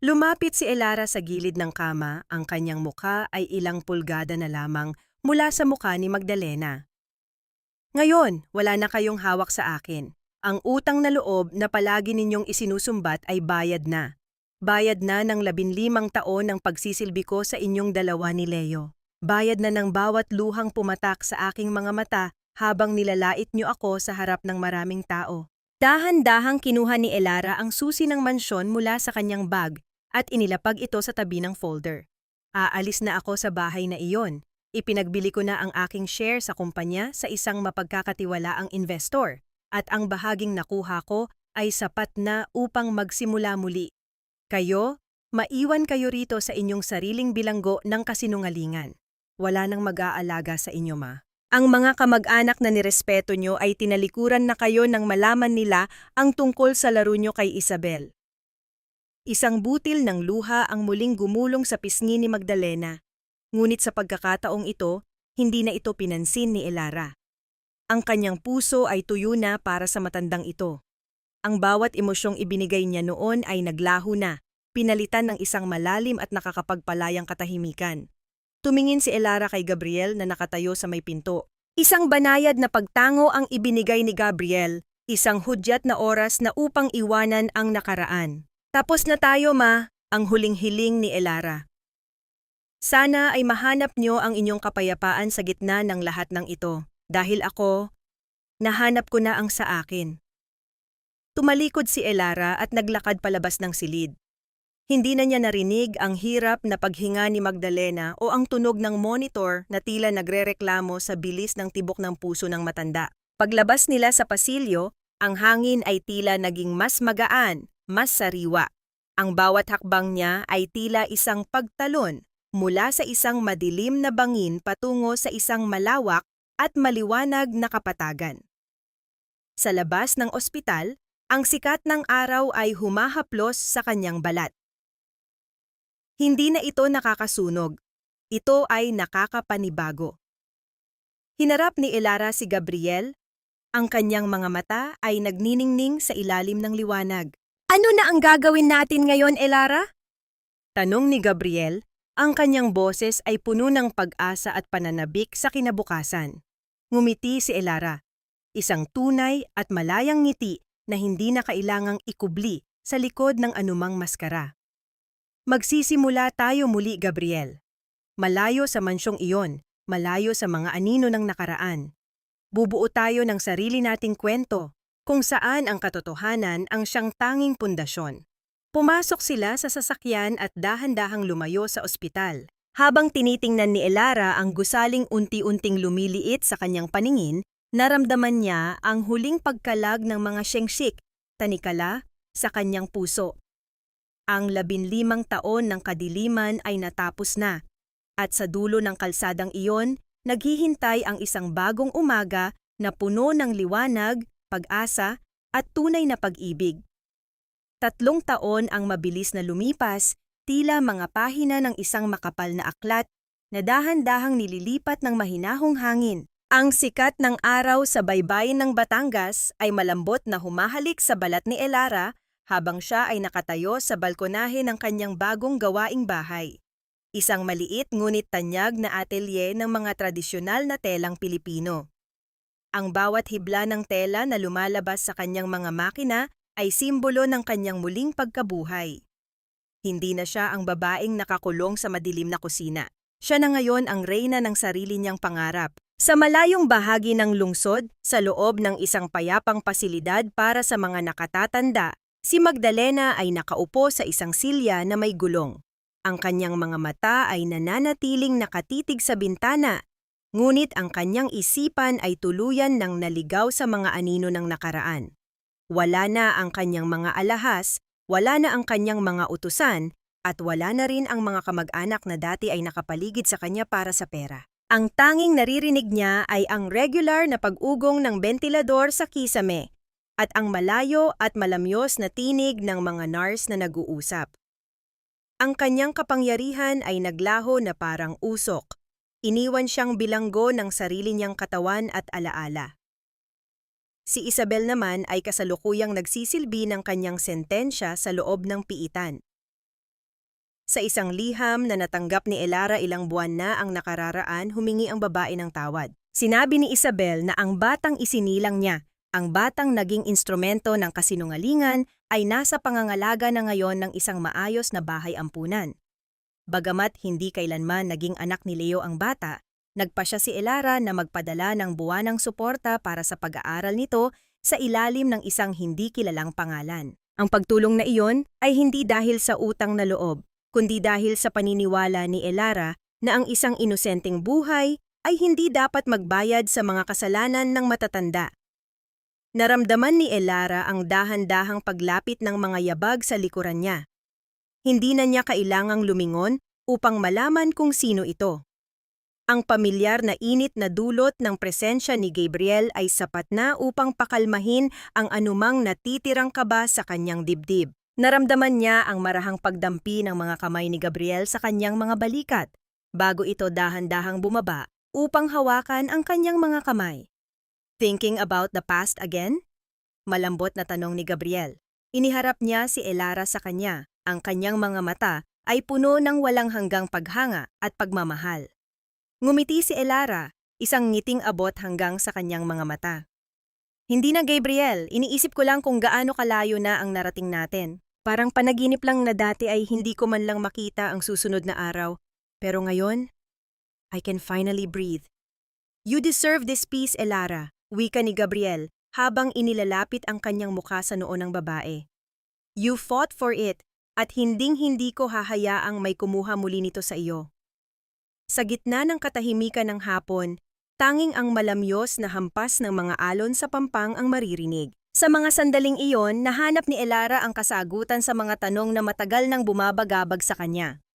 Lumapit si Elara sa gilid ng kama, ang kanyang mukha ay ilang pulgada na lamang mula sa mukha ni Magdalena. Ngayon, wala na kayong hawak sa akin. Ang utang na loob na palagi ninyong isinusumbat ay bayad na. Bayad na ng 15 taon ng pagsisilbi ko sa inyong dalawa ni Leo. Bayad na ng bawat luhang pumatak sa aking mga mata habang nilalait niyo ako sa harap ng maraming tao. Dahan-dahang kinuha ni Elara ang susi ng mansyon mula sa kanyang bag at inilapag ito sa tabi ng folder. Aalis na ako sa bahay na iyon. Ipinagbili ko na ang aking share sa kumpanya sa isang mapagkakatiwalaang investor. At ang bahaging nakuha ko ay sapat na upang magsimula muli. Kayo, maiwan kayo rito sa inyong sariling bilanggo ng kasinungalingan. Wala nang mag-aalaga sa inyo, Ma. Ang mga kamag-anak na nirespeto nyo ay tinalikuran na kayo nang malaman nila ang tungkol sa laro nyo kay Isabel. Isang butil ng luha ang muling gumulong sa pisngi ni Magdalena. Ngunit sa pagkakataong ito, hindi na ito pinansin ni Elara. Ang kanyang puso ay tuyo na para sa matandang ito. Ang bawat emosyong ibinigay niya noon ay naglaho na, pinalitan ng isang malalim at nakakapagpalayang katahimikan. Tumingin si Elara kay Gabriel na nakatayo sa may pinto. Isang banayad na pagtango ang ibinigay ni Gabriel, isang hudyat na oras na upang iwanan ang nakaraan. Tapos na tayo, Ma, ang huling hiling ni Elara. Sana ay mahanap niyo ang inyong kapayapaan sa gitna ng lahat ng ito. Dahil ako, nahanap ko na ang sa akin. Tumalikod si Elara at naglakad palabas ng silid. Hindi na niya narinig ang hirap na paghinga ni Magdalena o ang tunog ng monitor na tila nagrereklamo sa bilis ng tibok ng puso ng matanda. Paglabas nila sa pasilyo, ang hangin ay tila naging mas magaan, mas sariwa. Ang bawat hakbang niya ay tila isang pagtalon mula sa isang madilim na bangin patungo sa isang malawak at maliwanag na kapatagan. Sa labas ng ospital, ang sikat ng araw ay humahaplos sa kanyang balat. Hindi na ito nakakasunog. Ito ay nakakapanibago. Hinarap ni Elara si Gabriel. Ang kanyang mga mata ay nagniningning sa ilalim ng liwanag. Ano na ang gagawin natin ngayon, Elara? Tanong ni Gabriel, ang kanyang boses ay puno ng pag-asa at pananabik sa kinabukasan. Ngumiti si Elara, isang tunay at malayang ngiti na hindi na kailangang ikubli sa likod ng anumang maskara. Magsisimula tayo muli, Gabriel. Malayo sa mansyong iyon, malayo sa mga anino ng nakaraan. Bubuo tayo ng sarili nating kwento, kung saan ang katotohanan ang siyang tanging pundasyon. Pumasok sila sa sasakyan at dahan-dahang lumayo sa ospital. Habang tinitingnan ni Elara ang gusaling unti-unting lumiliit sa kanyang paningin, naramdaman niya ang huling pagkalag ng mga syenksik, tanikala, sa kanyang puso. Ang 15 taon ng kadiliman ay natapos na, at sa dulo ng kalsadang iyon, naghihintay ang isang bagong umaga na puno ng liwanag, pag-asa, at tunay na pag-ibig. 3 taon ang mabilis na lumipas, tila mga pahina ng isang makapal na aklat na dahan-dahang nililipat ng mahinahong hangin. Ang sikat ng araw sa baybayin ng Batangas ay malambot na humahalik sa balat ni Elara habang siya ay nakatayo sa balkonahe ng kanyang bagong gawaing bahay. Isang maliit ngunit tanyag na atelier ng mga tradisyonal na telang Pilipino. Ang bawat hibla ng tela na lumalabas sa kanyang mga makina ay simbolo ng kanyang muling pagkabuhay. Hindi na siya ang babaeng nakakulong sa madilim na kusina. Siya na ngayon ang reyna ng sarili niyang pangarap. Sa malayong bahagi ng lungsod, sa loob ng isang payapang pasilidad para sa mga nakatatanda, si Magdalena ay nakaupo sa isang silya na may gulong. Ang kanyang mga mata ay nananatiling nakatitig sa bintana, ngunit ang kanyang isipan ay tuluyan ng naligaw sa mga anino ng nakaraan. Wala na ang kanyang mga alahas, wala na ang kanyang mga utusan, at wala na rin ang mga kamag-anak na dati ay nakapaligid sa kanya para sa pera. Ang tanging naririnig niya ay ang regular na pag-ugong ng bentilador sa kisame, at ang malayo at malamyos na tinig ng mga nurse na nag-uusap. Ang kanyang kapangyarihan ay naglaho na parang usok. Iniwan siyang bilanggo ng sarili niyang katawan at alaala. Si Isabel naman ay kasalukuyang nagsisilbi ng kanyang sentensya sa loob ng piitan. Sa isang liham na natanggap ni Elara ilang buwan na ang nakararaan, humingi ang babae ng tawad. Sinabi ni Isabel na ang batang isinilang niya, ang batang naging instrumento ng kasinungalingan, ay nasa pangangalaga na ngayon ng isang maayos na bahay ampunan. Bagamat hindi kailanman naging anak ni Leo ang bata, nagpasya si Elara na magpadala ng buwanang suporta para sa pag-aaral nito sa ilalim ng isang hindi kilalang pangalan. Ang pagtulong na iyon ay hindi dahil sa utang na loob, kundi dahil sa paniniwala ni Elara na ang isang inosenteng buhay ay hindi dapat magbayad sa mga kasalanan ng matatanda. Naramdaman ni Elara ang dahan-dahang paglapit ng mga yabag sa likuran niya. Hindi na niya kailangang lumingon upang malaman kung sino ito. Ang pamilyar na init na dulot ng presensya ni Gabriel ay sapat na upang pakalmahin ang anumang natitirang kaba sa kanyang dibdib. Naramdaman niya ang marahang pagdampi ng mga kamay ni Gabriel sa kanyang mga balikat, bago ito dahan-dahang bumaba upang hawakan ang kanyang mga kamay. Thinking about the past again? Malambot na tanong ni Gabriel. Iniharap niya si Elara sa kanya. Ang kanyang mga mata ay puno ng walang hanggang paghanga at pagmamahal. Ngumiti si Elara, isang ngiting abot hanggang sa kanyang mga mata. Hindi na, Gabriel, iniisip ko lang kung gaano kalayo na ang narating natin. Parang panaginip lang na dati ay hindi ko man lang makita ang susunod na araw. Pero ngayon, I can finally breathe. You deserve this peace, Elara, wika ni Gabriel habang inilalapit ang kanyang mukha sa noo ng babae. You fought for it at hinding-hindi ko hahayaang may kumuha muli nito sa iyo. Sa gitna ng katahimikan ng hapon, tanging ang malamyos na hampas ng mga alon sa pampang ang maririnig. Sa mga sandaling iyon, nahanap ni Elara ang kasagutan sa mga tanong na matagal nang bumabagabag sa kanya.